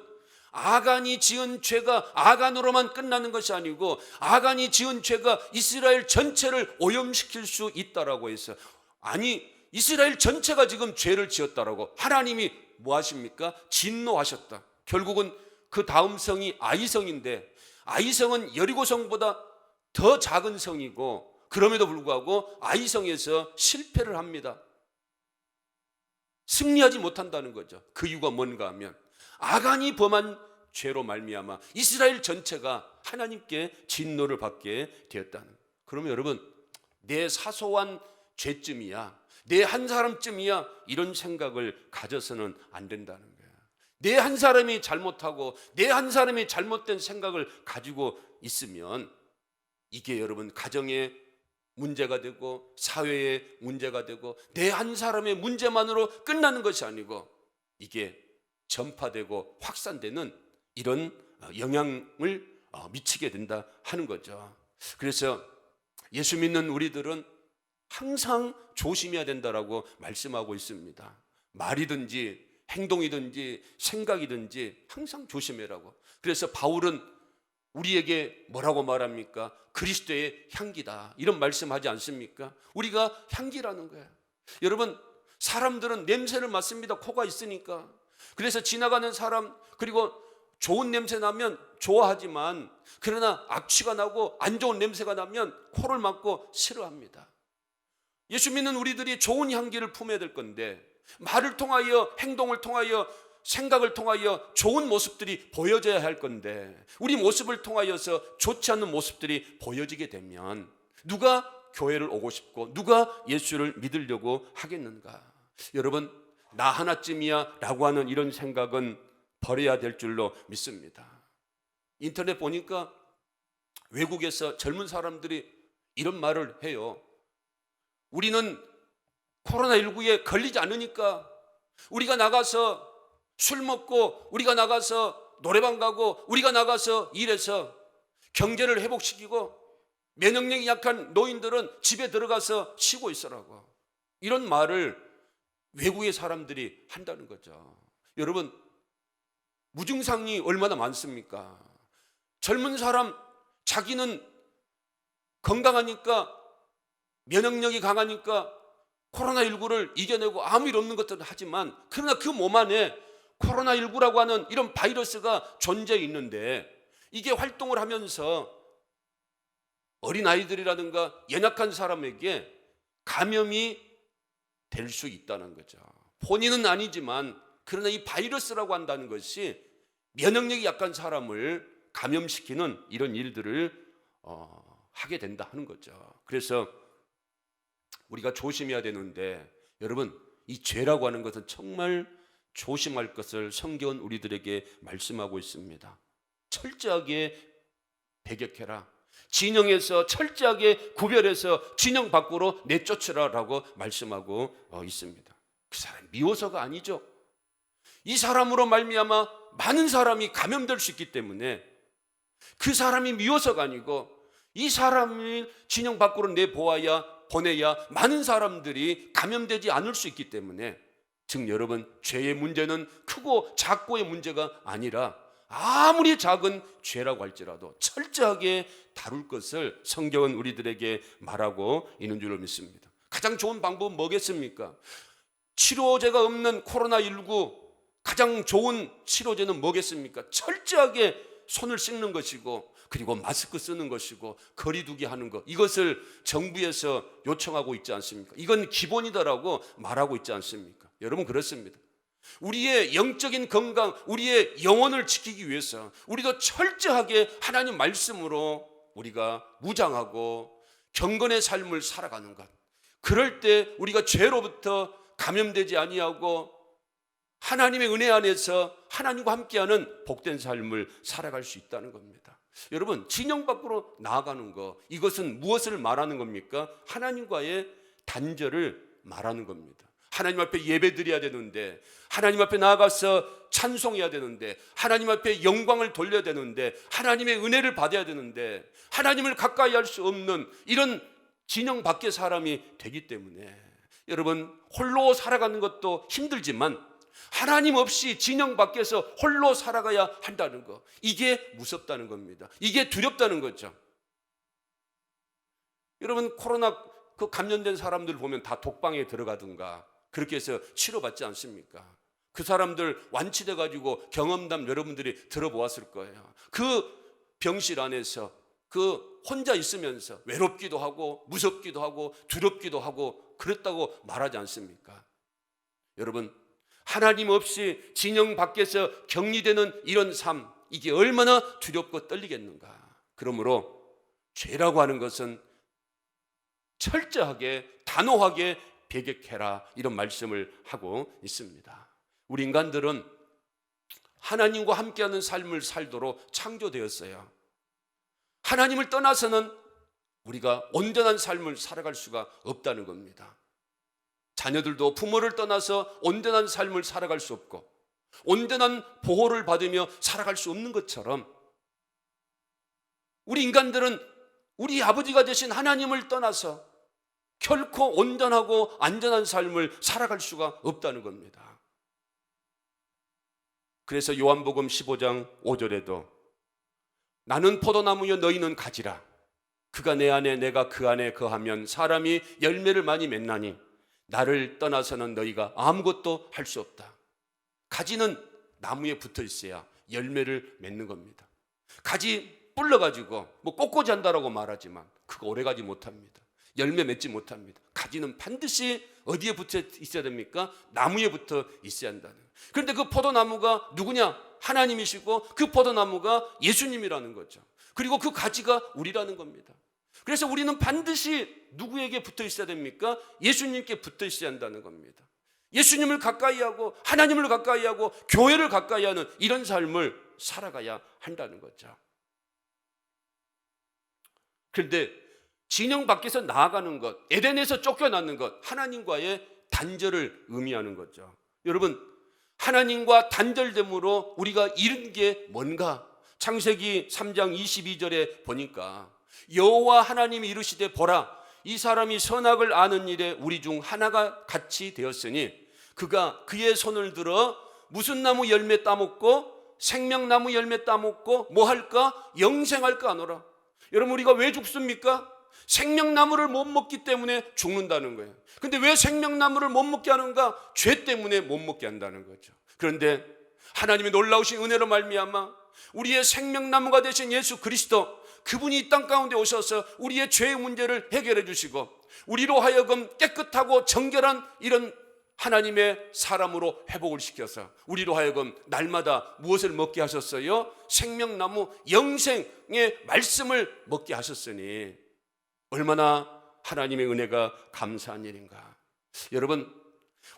아간이 지은 죄가 아간으로만 끝나는 것이 아니고 아간이 지은 죄가 이스라엘 전체를 오염시킬 수 있다라고 해서, 아니 이스라엘 전체가 지금 죄를 지었다라고 하나님이 뭐 하십니까? 진노하셨다. 결국은 그 다음 성이 아이성인데, 아이성은 여리고성보다 더 작은 성이고 그럼에도 불구하고 아이성에서 실패를 합니다. 승리하지 못한다는 거죠. 그 이유가 뭔가 하면 아간이 범한 죄로 말미암아 이스라엘 전체가 하나님께 진노를 받게 되었다는 거예요. 그러면 여러분, 내 사소한 죄쯤이야, 내 한 사람쯤이야, 이런 생각을 가져서는 안 된다는 거예요. 내 한 사람이 잘못하고 내 한 사람이 잘못된 생각을 가지고 있으면 이게 여러분 가정의 문제가 되고 사회의 문제가 되고 내 한 사람의 문제만으로 끝나는 것이 아니고 이게 전파되고 확산되는 이런 영향을 미치게 된다 하는 거죠. 그래서 예수 믿는 우리들은 항상 조심해야 된다라고 말씀하고 있습니다. 말이든지 행동이든지 생각이든지 항상 조심해라고. 그래서 바울은 우리에게 뭐라고 말합니까? 그리스도의 향기다 이런 말씀하지 않습니까? 우리가 향기라는 거예요. 여러분, 사람들은 냄새를 맡습니다. 코가 있으니까. 그래서 지나가는 사람, 그리고 좋은 냄새 나면 좋아하지만 그러나 악취가 나고 안 좋은 냄새가 나면 코를 막고 싫어합니다. 예수 믿는 우리들이 좋은 향기를 품어야 될 건데 말을 통하여 행동을 통하여 생각을 통하여 좋은 모습들이 보여져야 할 건데 우리 모습을 통하여서 좋지 않은 모습들이 보여지게 되면 누가 교회를 오고 싶고 누가 예수를 믿으려고 하겠는가? 여러분, 나 하나쯤이야 라고 하는 이런 생각은 버려야 될 줄로 믿습니다. 인터넷 보니까 외국에서 젊은 사람들이 이런 말을 해요. 우리는 코로나19에 걸리지 않으니까 우리가 나가서 술 먹고 우리가 나가서 노래방 가고 우리가 나가서 일해서 경제를 회복시키고 면역력이 약한 노인들은 집에 들어가서 쉬고 있으라고. 이런 말을 외국의 사람들이 한다는 거죠. 여러분, 무증상이 얼마나 많습니까? 젊은 사람 자기는 건강하니까 면역력이 강하니까 코로나19를 이겨내고 아무 일 없는 것들은 하지만 그러나 그 몸 안에 코로나19라고 하는 이런 바이러스가 존재해 있는데 이게 활동을 하면서 어린아이들이라든가 연약한 사람에게 감염이 될 수 있다는 거죠. 본인은 아니지만 그러나 이 바이러스라고 한다는 것이 면역력이 약한 사람을 감염시키는 이런 일들을 하게 된다 하는 거죠. 그래서 우리가 조심해야 되는데 여러분, 이 죄라고 하는 것은 정말 조심할 것을 성경은 우리들에게 말씀하고 있습니다. 철저하게 배격해라. 진영에서 철저하게 구별해서 진영 밖으로 내쫓으라라고 말씀하고 있습니다. 그 사람이 미워서가 아니죠. 이 사람으로 말미암아 많은 사람이 감염될 수 있기 때문에 그 사람이 미워서가 아니고 이 사람을 진영 밖으로 보내야 많은 사람들이 감염되지 않을 수 있기 때문에, 즉 여러분, 죄의 문제는 크고 작고의 문제가 아니라 아무리 작은 죄라고 할지라도 철저하게 다룰 것을 성경은 우리들에게 말하고 있는 줄로 믿습니다. 가장 좋은 방법은 뭐겠습니까? 치료제가 없는 코로나19 가장 좋은 치료제는 뭐겠습니까? 철저하게 손을 씻는 것이고 그리고 마스크 쓰는 것이고 거리두기 하는 것, 이것을 정부에서 요청하고 있지 않습니까? 이건 기본이다라고 말하고 있지 않습니까? 여러분, 그렇습니다. 우리의 영적인 건강, 우리의 영혼을 지키기 위해서 우리도 철저하게 하나님 말씀으로 우리가 무장하고 경건의 삶을 살아가는 것, 그럴 때 우리가 죄로부터 감염되지 아니하고 하나님의 은혜 안에서 하나님과 함께하는 복된 삶을 살아갈 수 있다는 겁니다. 여러분, 진영 밖으로 나아가는 것, 이것은 무엇을 말하는 겁니까? 하나님과의 단절을 말하는 겁니다. 하나님 앞에 예배드려야 되는데, 하나님 앞에 나아가서 찬송해야 되는데, 하나님 앞에 영광을 돌려야 되는데, 하나님의 은혜를 받아야 되는데, 하나님을 가까이 할 수 없는 이런 진영 밖의 사람이 되기 때문에 여러분, 홀로 살아가는 것도 힘들지만 하나님 없이 진영 밖에서 홀로 살아가야 한다는 것, 이게 무섭다는 겁니다. 이게 두렵다는 거죠. 여러분, 코로나 감염된 사람들 보면 다 독방에 들어가든가 그렇게 해서 치료받지 않습니까? 그 사람들 완치돼 가지고 경험담 여러분들이 들어보았을 거예요. 그 병실 안에서 그 혼자 있으면서 외롭기도 하고 무섭기도 하고 두렵기도 하고 그랬다고 말하지 않습니까? 여러분, 하나님 없이 진영 밖에서 격리되는 이런 삶, 이게 얼마나 두렵고 떨리겠는가. 그러므로 죄라고 하는 것은 철저하게 단호하게 배격해라, 이런 말씀을 하고 있습니다. 우리 인간들은 하나님과 함께하는 삶을 살도록 창조되었어요. 하나님을 떠나서는 우리가 온전한 삶을 살아갈 수가 없다는 겁니다. 자녀들도 부모를 떠나서 온전한 삶을 살아갈 수 없고 온전한 보호를 받으며 살아갈 수 없는 것처럼 우리 인간들은 우리 아버지가 되신 하나님을 떠나서 결코 온전하고 안전한 삶을 살아갈 수가 없다는 겁니다. 그래서 요한복음 15장 5절에도 나는 포도나무여 너희는 가지라. 그가 내 안에 내가 그 안에 거하면 사람이 열매를 많이 맺나니 나를 떠나서는 너희가 아무것도 할 수 없다. 가지는 나무에 붙어 있어야 열매를 맺는 겁니다. 가지 불러가지고 뭐 꽃꽂이 한다라고 말하지만 그거 오래가지 못합니다. 열매 맺지 못합니다. 가지는 반드시 어디에 붙어 있어야 됩니까? 나무에 붙어 있어야 한다는. 그런데 그 포도나무가 누구냐? 하나님이시고 그 포도나무가 예수님이라는 거죠. 그리고 그 가지가 우리라는 겁니다. 그래서 우리는 반드시 누구에게 붙어 있어야 됩니까? 예수님께 붙어 있어야 한다는 겁니다. 예수님을 가까이 하고 하나님을 가까이 하고 교회를 가까이 하는 이런 삶을 살아가야 한다는 거죠. 그런데 진영 밖에서 나아가는 것, 에덴에서 쫓겨나는 것, 하나님과의 단절을 의미하는 거죠. 여러분, 하나님과 단절됨으로 우리가 잃은 게 뭔가? 창세기 3장 22절에 보니까 여호와 하나님이 이르시되 보라, 이 사람이 선악을 아는 일에 우리 중 하나가 같이 되었으니 그가 그의 손을 들어 무슨 나무 열매 따먹고 생명나무 열매 따먹고 뭐 할까? 영생할까 하노라. 여러분, 우리가 왜 죽습니까? 생명나무를 못 먹기 때문에 죽는다는 거예요. 근데 왜 생명나무를 못 먹게 하는가? 죄 때문에 못 먹게 한다는 거죠. 그런데 하나님의 놀라우신 은혜로 말미암아 우리의 생명나무가 되신 예수 그리스도, 그분이 이 땅 가운데 오셔서 우리의 죄의 문제를 해결해 주시고 우리로 하여금 깨끗하고 정결한 이런 하나님의 사람으로 회복을 시켜서 우리로 하여금 날마다 무엇을 먹게 하셨어요? 생명나무 영생의 말씀을 먹게 하셨으니 얼마나 하나님의 은혜가 감사한 일인가. 여러분,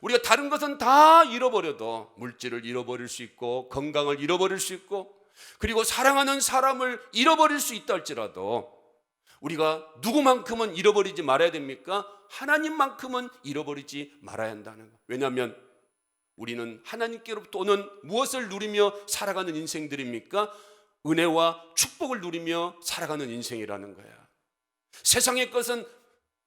우리가 다른 것은 다 잃어버려도 물질을 잃어버릴 수 있고 건강을 잃어버릴 수 있고 그리고 사랑하는 사람을 잃어버릴 수 있다 할지라도 우리가 누구만큼은 잃어버리지 말아야 됩니까? 하나님만큼은 잃어버리지 말아야 한다는 것. 왜냐하면 우리는 하나님께로부터 오는 무엇을 누리며 살아가는 인생들입니까? 은혜와 축복을 누리며 살아가는 인생이라는 거야. 세상의 것은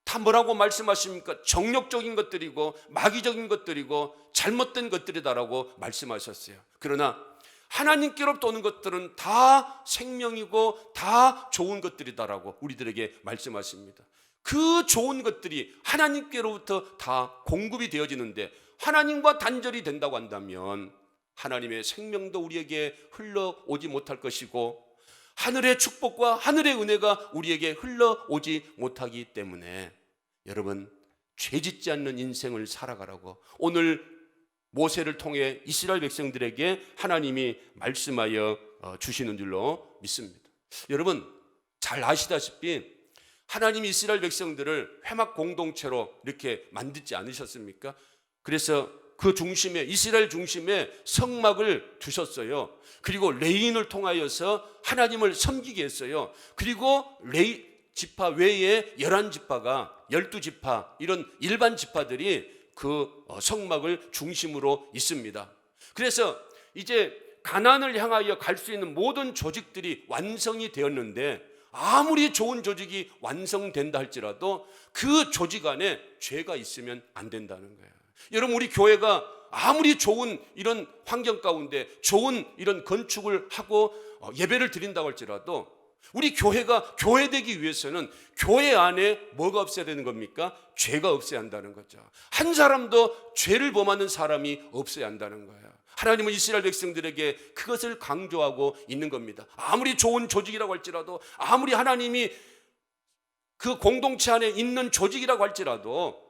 다 뭐라고 말씀하십니까? 정욕적인 것들이고 마귀적인 것들이고 잘못된 것들이다라고 말씀하셨어요. 그러나 하나님께로부터 오는 것들은 다 생명이고 다 좋은 것들이다라고 우리들에게 말씀하십니다. 그 좋은 것들이 하나님께로부터 다 공급이 되어지는데 하나님과 단절이 된다고 한다면 하나님의 생명도 우리에게 흘러오지 못할 것이고 하늘의 축복과 하늘의 은혜가 우리에게 흘러오지 못하기 때문에 여러분, 죄짓지 않는 인생을 살아가라고 오늘 모세를 통해 이스라엘 백성들에게 하나님이 말씀하여 주시는 줄로 믿습니다. 여러분, 잘 아시다시피 하나님이 이스라엘 백성들을 회막 공동체로 이렇게 만들지 않으셨습니까? 그래서 그 중심에, 이스라엘 중심에 성막을 두셨어요. 그리고 레위인을 통하여서 하나님을 섬기게 했어요. 그리고 레위 지파 외에 11지파가 12지파 이런 일반 지파들이 그 성막을 중심으로 있습니다. 그래서 이제 가나안을 향하여 갈 수 있는 모든 조직들이 완성이 되었는데 아무리 좋은 조직이 완성된다 할지라도 그 조직 안에 죄가 있으면 안 된다는 거예요. 여러분, 우리 교회가 아무리 좋은 이런 환경 가운데 좋은 이런 건축을 하고 예배를 드린다고 할지라도 우리 교회가 교회되기 위해서는 교회 안에 뭐가 없어야 되는 겁니까? 죄가 없어야 한다는 거죠. 한 사람도 죄를 범하는 사람이 없어야 한다는 거예요. 하나님은 이스라엘 백성들에게 그것을 강조하고 있는 겁니다. 아무리 좋은 조직이라고 할지라도 아무리 하나님이 그 공동체 안에 있는 조직이라고 할지라도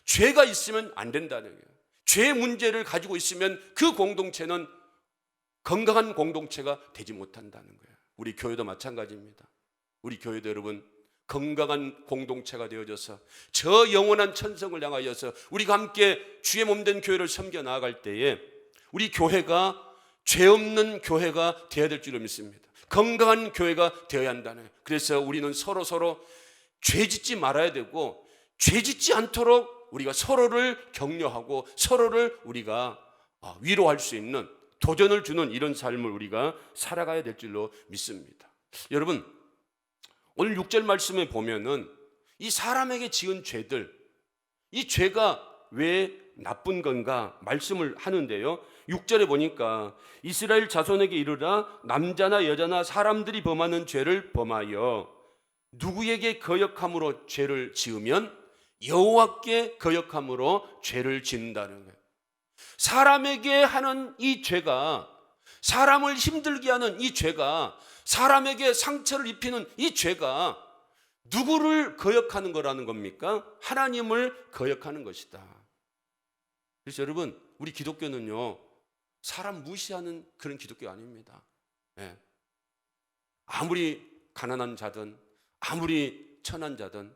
죄가 있으면 안 된다는 거예요. 죄의 문제를 가지고 있으면 그 공동체는 건강한 공동체가 되지 못한다는 거예요. 우리 교회도 마찬가지입니다. 우리 교회도 여러분 건강한 공동체가 되어져서 저 영원한 천성을 향하여서 우리가 함께 주의 몸된 교회를 섬겨 나아갈 때에 우리 교회가 죄 없는 교회가 되어야 될 줄로 믿습니다. 건강한 교회가 되어야 한다는. 그래서 우리는 서로 죄 짓지 말아야 되고, 죄 짓지 않도록 우리가 서로를 격려하고 서로를 우리가 위로할 수 있는, 도전을 주는 이런 삶을 우리가 살아가야 될 줄로 믿습니다. 여러분, 오늘 6절 말씀에 보면은 이 사람에게 지은 죄들, 이 죄가 왜 나쁜 건가 말씀을 하는데요, 6절에 보니까 이스라엘 자손에게 이르라, 남자나 여자나 사람들이 범하는 죄를 범하여 누구에게 거역함으로 죄를 지으면 여호와께 거역함으로 죄를 짓는다는 거예요. 사람에게 하는 이 죄가, 사람을 힘들게 하는 이 죄가, 사람에게 상처를 입히는 이 죄가 누구를 거역하는 거라는 겁니까? 하나님을 거역하는 것이다. 그래서 여러분, 우리 기독교는요, 사람 무시하는 그런 기독교 아닙니다. 예. 아무리 가난한 자든, 아무리 천한 자든,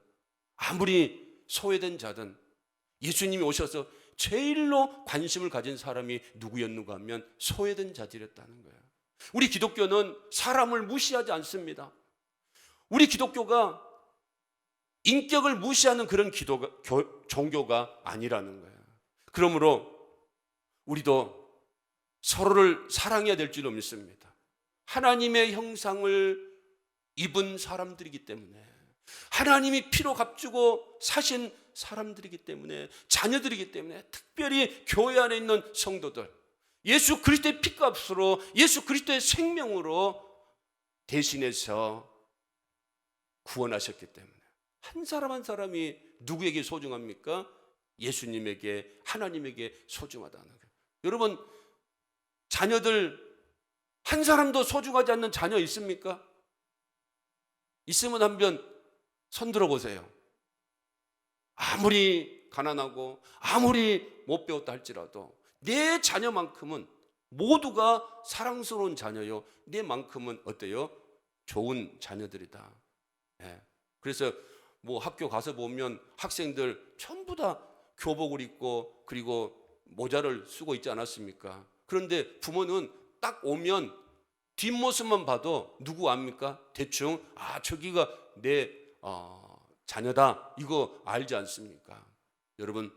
아무리 소외된 자든, 예수님이 오셔서 제일로 관심을 가진 사람이 누구였는가 하면 소외된 자들이었다는 거예요. 우리 기독교는 사람을 무시하지 않습니다. 우리 기독교가 인격을 무시하는 그런 종교가 아니라는 거예요. 그러므로 우리도 서로를 사랑해야 될 줄로 믿습니다. 하나님의 형상을 입은 사람들이기 때문에, 하나님이 피로 값주고 사신 사람들이기 때문에, 자녀들이기 때문에, 특별히 교회 안에 있는 성도들, 예수 그리스도의 피값으로, 예수 그리스도의 생명으로 대신해서 구원하셨기 때문에 한 사람 한 사람이 누구에게 소중합니까? 예수님에게, 하나님에게 소중하다는 거예요. 여러분, 자녀들 한 사람도 소중하지 않는 자녀 있습니까? 있으면 한번 손 들어 보세요. 아무리 가난하고 아무리 못 배웠다 할지라도 내 자녀만큼은 모두가 사랑스러운 자녀요, 내만큼은 어때요? 좋은 자녀들이다. 예. 그래서 뭐 학교 가서 보면 학생들 전부 다 교복을 입고 그리고 모자를 쓰고 있지 않았습니까? 그런데 부모는 딱 오면 뒷모습만 봐도 누구 압니까? 대충 저기가 내 자녀다, 이거 알지 않습니까? 여러분,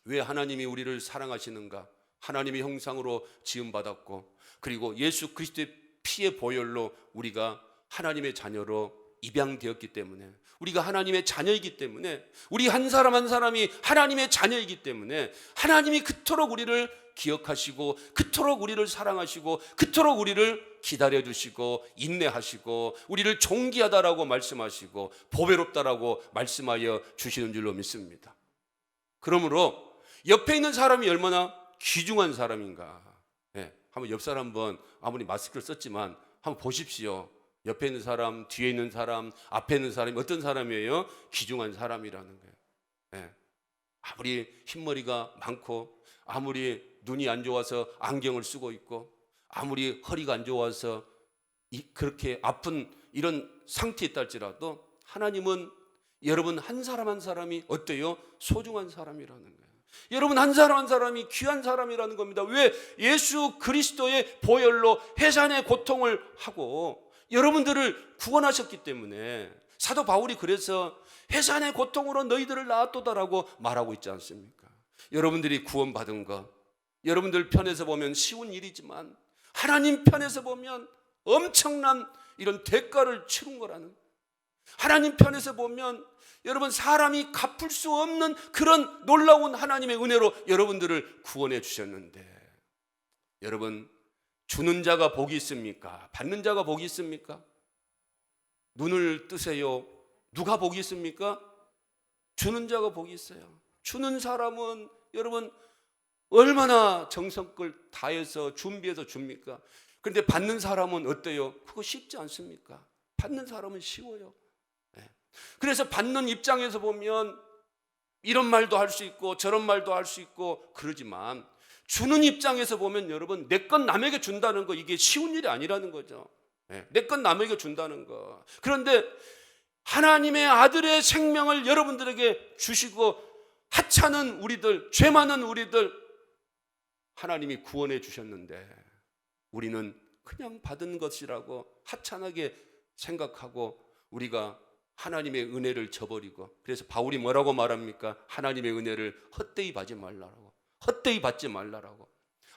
왜 하나님이 우리를 사랑하시는가? 하나님의 형상으로 지음받았고, 그리고 예수 그리스도의 피의 보혈로 우리가 하나님의 자녀로 입양되었기 때문에, 우리가 하나님의 자녀이기 때문에, 우리 한 사람 한 사람이 하나님의 자녀이기 때문에 하나님이 그토록 우리를 기억하시고, 그토록 우리를 사랑하시고, 그토록 우리를 기다려주시고 인내하시고 우리를 존귀하다라고 말씀하시고 보배롭다라고 말씀하여 주시는 줄로 믿습니다. 그러므로 옆에 있는 사람이 얼마나 귀중한 사람인가. 한번 옆 사람 한번, 아무리 마스크를 썼지만 한번 보십시오. 옆에 있는 사람, 뒤에 있는 사람, 앞에 있는 사람이 어떤 사람이에요? 귀중한 사람이라는 거예요. 아무리 흰머리가 많고, 아무리 눈이 안 좋아서 안경을 쓰고 있고, 아무리 허리가 안 좋아서 그렇게 아픈 이런 상태에 있다 할지라도 하나님은 여러분 한 사람 한 사람이 어때요? 소중한 사람이라는 거예요. 여러분 한 사람 한 사람이 귀한 사람이라는 겁니다. 왜? 예수 그리스도의 보혈로 해산의 고통을 하고 여러분들을 구원하셨기 때문에. 사도 바울이 그래서 해산의 고통으로 너희들을 낳았도다라고 말하고 있지 않습니까? 여러분들이 구원받은 것, 여러분들 편에서 보면 쉬운 일이지만 하나님 편에서 보면 엄청난 이런 대가를 치른 거라는, 하나님 편에서 보면 여러분 사람이 갚을 수 없는 그런 놀라운 하나님의 은혜로 여러분들을 구원해 주셨는데, 여러분 주는 자가 복이 있습니까? 받는 자가 복이 있습니까? 눈을 뜨세요. 누가 복이 있습니까? 주는 자가 복이 있어요. 주는 사람은 여러분 얼마나 정성껏 다해서 준비해서 줍니까? 그런데 받는 사람은 어때요? 그거 쉽지 않습니까? 받는 사람은 쉬워요. 그래서 받는 입장에서 보면 이런 말도 할 수 있고 저런 말도 할 수 있고 그러지만, 주는 입장에서 보면 여러분 내 건 남에게 준다는 거, 이게 쉬운 일이 아니라는 거죠. 내 건 남에게 준다는 거. 그런데 하나님의 아들의 생명을 여러분들에게 주시고 하찮은 우리들, 죄 많은 우리들 하나님이 구원해 주셨는데, 우리는 그냥 받은 것이라고 하찮게 생각하고 우리가 하나님의 은혜를 저버리고, 그래서 바울이 뭐라고 말합니까? 하나님의 은혜를 헛되이 받지 말라라고. 헛되이 받지 말라라고.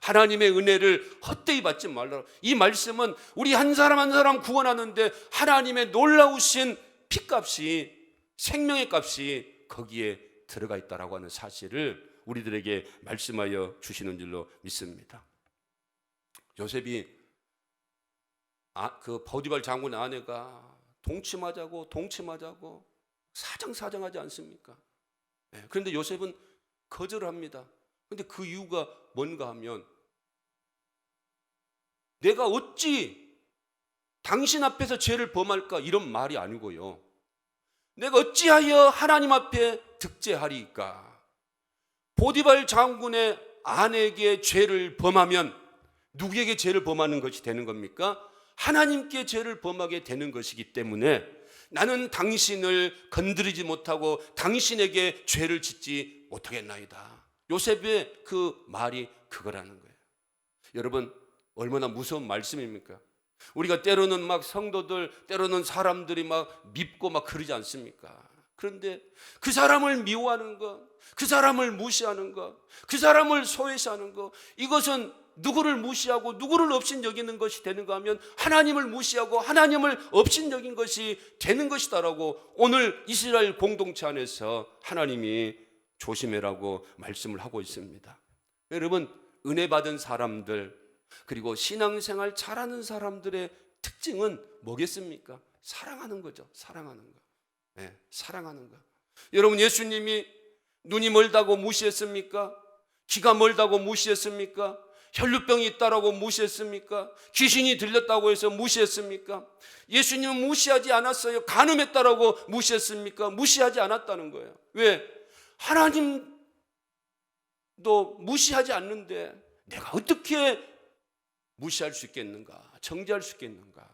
하나님의 은혜를 헛되이 받지 말라라고. 이 말씀은 우리 한 사람 한 사람 구원하는데 하나님의 놀라우신 피값이, 생명의 값이 거기에 들어가 있다라고 하는 사실을 우리들에게 말씀하여 주시는 줄로 믿습니다. 요셉이 그 보디발 장군 아내가 동침하자고 사정하지 않습니까? 그런데 요셉은 거절을 합니다. 그런데 그 이유가 뭔가 하면, 내가 어찌 당신 앞에서 죄를 범할까, 이런 말이 아니고요. 내가 어찌하여 하나님 앞에 득죄하리까? 보디발 장군의 아내에게 죄를 범하면 누구에게 죄를 범하는 것이 되는 겁니까? 하나님께 죄를 범하게 되는 것이기 때문에 나는 당신을 건드리지 못하고 당신에게 죄를 짓지 못하겠나이다. 요셉의 그 말이 그거라는 거예요. 여러분, 얼마나 무서운 말씀입니까? 우리가 때로는 막 성도들, 때로는 사람들이 막 밉고 막 그러지 않습니까? 그런데 그 사람을 미워하는 것, 그 사람을 무시하는 것, 그 사람을 소외시하는 것, 이것은 누구를 무시하고 누구를 업신여기는 것이 되는가 하면 하나님을 무시하고 하나님을 업신여긴 것이 되는 것이다라고 오늘 이스라엘 공동체 안에서 하나님이 조심해라고 말씀을 하고 있습니다. 여러분, 은혜 받은 사람들, 그리고 신앙생활 잘하는 사람들의 특징은 뭐겠습니까? 사랑하는 거죠. 사랑하는 거. 네, 사랑하는 거. 여러분, 예수님이 눈이 멀다고 무시했습니까? 귀가 멀다고 무시했습니까? 혈루병이 있다라고 무시했습니까? 귀신이 들렸다고 해서 무시했습니까? 예수님은 무시하지 않았어요. 간음했다라고 무시했습니까? 무시하지 않았다는 거예요. 왜? 하나님도 무시하지 않는데 내가 어떻게 무시할 수 있겠는가? 정죄할 수 있겠는가?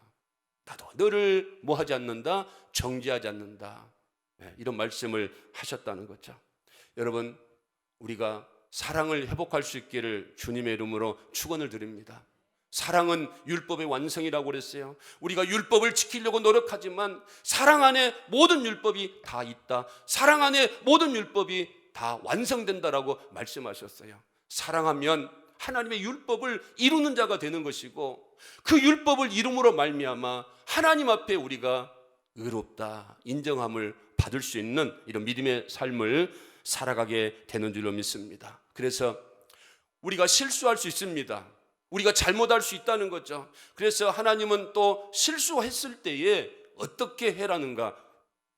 나도 너를 뭐하지 않는다? 정죄하지 않는다. 이런 말씀을 하셨다는 거죠. 여러분, 우리가 사랑을 회복할 수 있기를 주님의 이름으로 축원을 드립니다. 사랑은 율법의 완성이라고 그랬어요. 우리가 율법을 지키려고 노력하지만 사랑 안에 모든 율법이 다 있다. 사랑 안에 모든 율법이 다 완성된다라고 말씀하셨어요. 사랑하면 하나님의 율법을 이루는 자가 되는 것이고, 그 율법을 이룸으로 말미암아 하나님 앞에 우리가 의롭다 인정함을 받을 수 있는 이런 믿음의 삶을 살아가게 되는 줄로 믿습니다. 그래서 우리가 실수할 수 있습니다. 우리가 잘못할 수 있다는 거죠. 그래서 하나님은 또 실수했을 때에 어떻게 해라는가?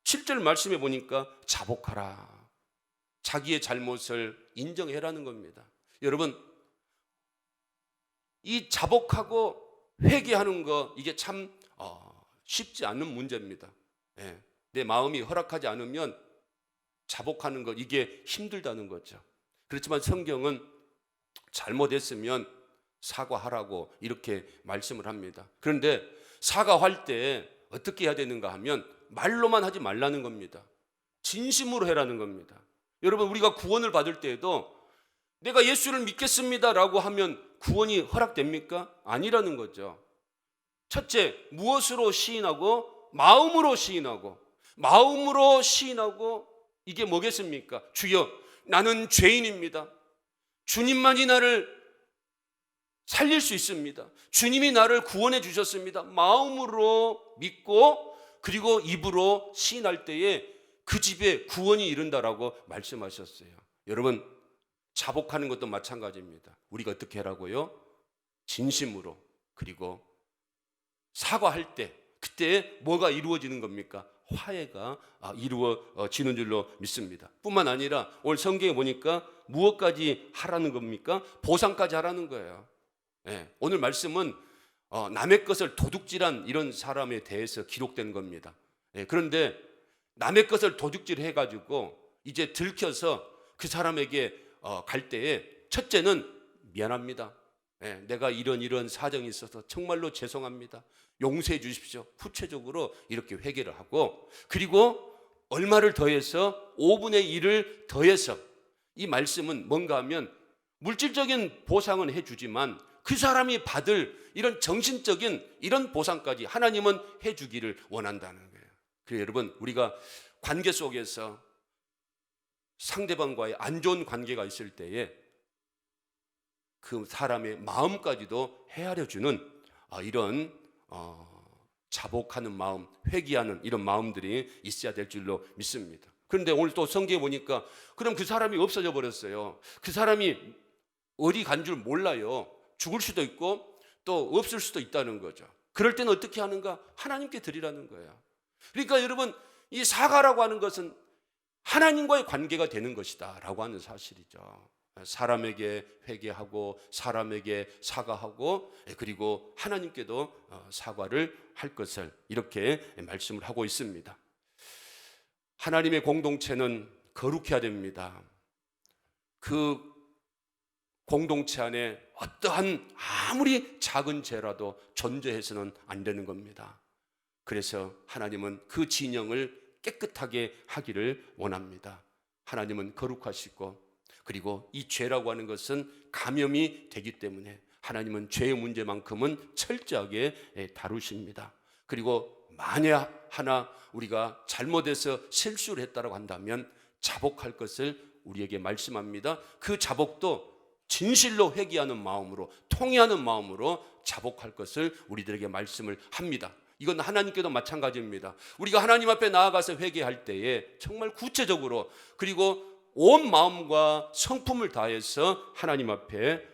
7절 말씀해 보니까 자복하라. 자기의 잘못을 인정해라는 겁니다. 여러분, 이 자복하고 회개하는 거, 이게 참 쉽지 않은 문제입니다. 내 마음이 허락하지 않으면 자복하는 것, 이게 힘들다는 거죠. 그렇지만 성경은 잘못했으면 사과하라고 이렇게 말씀을 합니다. 그런데 사과할 때 어떻게 해야 되는가 하면 말로만 하지 말라는 겁니다. 진심으로 해라는 겁니다. 여러분, 우리가 구원을 받을 때에도 내가 예수를 믿겠습니다라고 하면 구원이 허락됩니까? 아니라는 거죠. 첫째, 무엇으로 시인하고? 마음으로 시인하고. 마음으로 시인하고, 이게 뭐겠습니까? 주여, 나는 죄인입니다. 주님만이 나를 살릴 수 있습니다. 주님이 나를 구원해 주셨습니다. 마음으로 믿고, 그리고 입으로 시인할 때에 그 집에 구원이 이른다라고 말씀하셨어요. 여러분, 자복하는 것도 마찬가지입니다. 우리가 어떻게 하라고요? 진심으로, 그리고 사과할 때, 그때 뭐가 이루어지는 겁니까? 화해가 이루어지는 줄로 믿습니다. 뿐만 아니라 오늘 성경에 보니까 무엇까지 하라는 겁니까? 보상까지 하라는 거예요. 오늘 말씀은 남의 것을 도둑질한 이런 사람에 대해서 기록된 겁니다. 그런데 남의 것을 도둑질 해가지고 이제 들켜서 그 사람에게 갈 때에 첫째는 미안합니다. 내가 이런 사정이 있어서 정말로 죄송합니다. 용서해 주십시오. 구체적으로 이렇게 회개를 하고, 그리고 얼마를 더해서 5분의 1을 더해서, 이 말씀은 뭔가 하면 물질적인 보상은 해주지만 그 사람이 받을 이런 정신적인 이런 보상까지 하나님은 해주기를 원한다는 거예요. 그래서 여러분, 우리가 관계 속에서 상대방과의 안 좋은 관계가 있을 때에 그 사람의 마음까지도 헤아려주는 이런 자복하는 마음, 회개하는 이런 마음들이 있어야 될 줄로 믿습니다. 그런데 오늘 또 성경에 보니까 그럼 그 사람이 없어져 버렸어요. 그 사람이 어디 간 줄 몰라요. 죽을 수도 있고 또 없을 수도 있다는 거죠. 그럴 때는 어떻게 하는가? 하나님께 드리라는 거예요. 그러니까 여러분, 이 사과라고 하는 것은 하나님과의 관계가 되는 것이다 라고 하는 사실이죠. 사람에게 회개하고 사람에게 사과하고 그리고 하나님께도 사과를 할 것을 이렇게 말씀을 하고 있습니다. 하나님의 공동체는 거룩해야 됩니다. 그 공동체 안에 어떠한 아무리 작은 죄라도 존재해서는 안 되는 겁니다. 그래서 하나님은 그 진영을 깨끗하게 하기를 원합니다. 하나님은 거룩하시고 그리고 이 죄라고 하는 것은 감염이 되기 때문에 하나님은 죄의 문제만큼은 철저하게 다루십니다. 그리고 만약 하나 우리가 잘못해서 실수를 했다고 한다면 자복할 것을 우리에게 말씀합니다. 그 자복도 진실로 회개하는 마음으로, 통회하는 마음으로 자복할 것을 우리들에게 말씀을 합니다. 이건 하나님께도 마찬가지입니다. 우리가 하나님 앞에 나아가서 회개할 때에 정말 구체적으로 그리고 온 마음과 성품을 다해서 하나님 앞에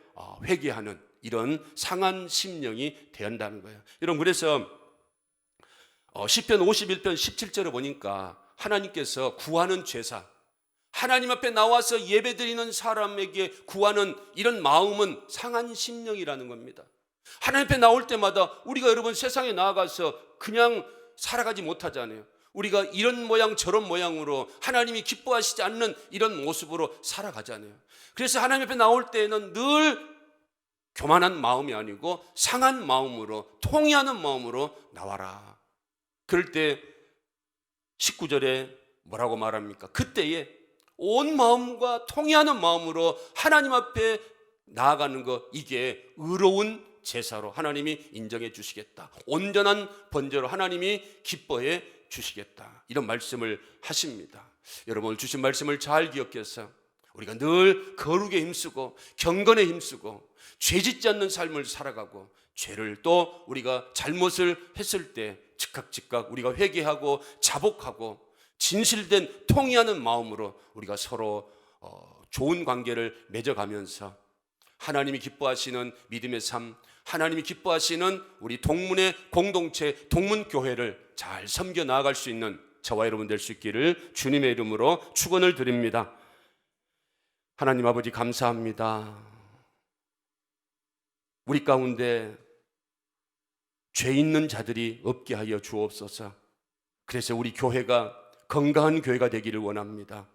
회개하는 이런 상한 심령이 되어야 한다는 거예요. 여러분, 그래서 시편 51편 17절을 보니까 하나님께서 구하는 죄사, 하나님 앞에 나와서 예배드리는 사람에게 구하는 이런 마음은 상한 심령이라는 겁니다. 하나님 앞에 나올 때마다 우리가 여러분 세상에 나아가서 그냥 살아가지 못하잖아요. 우리가 이런 모양 저런 모양으로 하나님이 기뻐하시지 않는 이런 모습으로 살아가잖아요. 그래서 하나님 앞에 나올 때에는 늘 교만한 마음이 아니고 상한 마음으로, 통회하는 마음으로 나와라. 그럴 때 19절에 뭐라고 말합니까? 그때에 온 마음과 통회하는 마음으로 하나님 앞에 나아가는 것, 이게 의로운 제사로 하나님이 인정해 주시겠다. 온전한 번제로 하나님이 기뻐해 주시겠다. 이런 말씀을 하십니다. 여러분, 오늘 주신 말씀을 잘 기억해서 우리가 늘 거룩에 힘쓰고 경건에 힘쓰고 죄짓지 않는 삶을 살아가고 죄를 또 우리가 잘못을 했을 때 즉각 우리가 회개하고 자복하고 진실된 통회하는 마음으로 우리가 서로 좋은 관계를 맺어가면서 하나님이 기뻐하시는 믿음의 삶, 하나님이 기뻐하시는 우리 동문의 공동체, 동문교회를 잘 섬겨 나아갈 수 있는 저와 여러분 될 수 있기를 주님의 이름으로 축원을 드립니다. 하나님 아버지, 감사합니다. 우리 가운데 죄 있는 자들이 없게 하여 주옵소서. 그래서 우리 교회가 건강한 교회가 되기를 원합니다.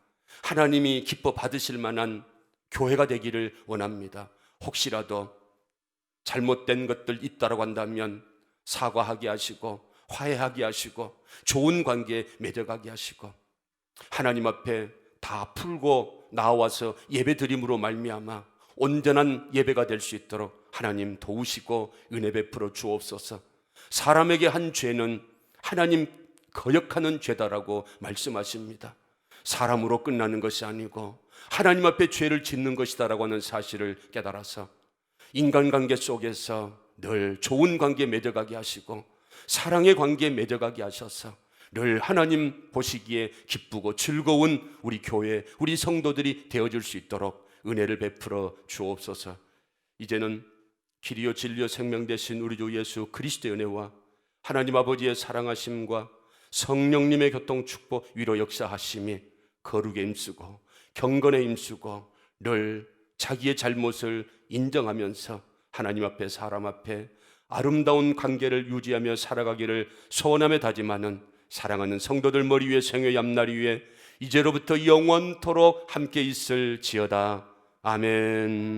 하나님이 기뻐 받으실 만한 교회가 되기를 원합니다. 혹시라도 잘못된 것들 있다고 한다면 사과하게 하시고 화해하게 하시고 좋은 관계 맺어가게 하시고 하나님 앞에 다 풀고 나와서 예배드림으로 말미암아 온전한 예배가 될 수 있도록 하나님 도우시고 은혜 베풀어 주옵소서. 사람에게 한 죄는 하나님 거역하는 죄다라고 말씀하십니다. 사람으로 끝나는 것이 아니고 하나님 앞에 죄를 짓는 것이다라고 하는 사실을 깨달아서 인간관계 속에서 늘 좋은 관계 맺어가게 하시고 사랑의 관계 맺어가게 하셔서 늘 하나님 보시기에 기쁘고 즐거운 우리 교회, 우리 성도들이 되어줄 수 있도록 은혜를 베풀어 주옵소서. 이제는 길이요 진리요 생명 되신 우리 주 예수 그리스도의 은혜와 하나님 아버지의 사랑하심과 성령님의 교통 축복 위로 역사하심이 거룩에 힘쓰고 경건에 힘쓰고 늘 자기의 잘못을 인정하면서 하나님 앞에 사람 앞에 아름다운 관계를 유지하며 살아가기를 소원하며 다짐하는 사랑하는 성도들 머리 위에 생의 앞날 위에 이제로부터 영원토록 함께 있을지어다. 아멘.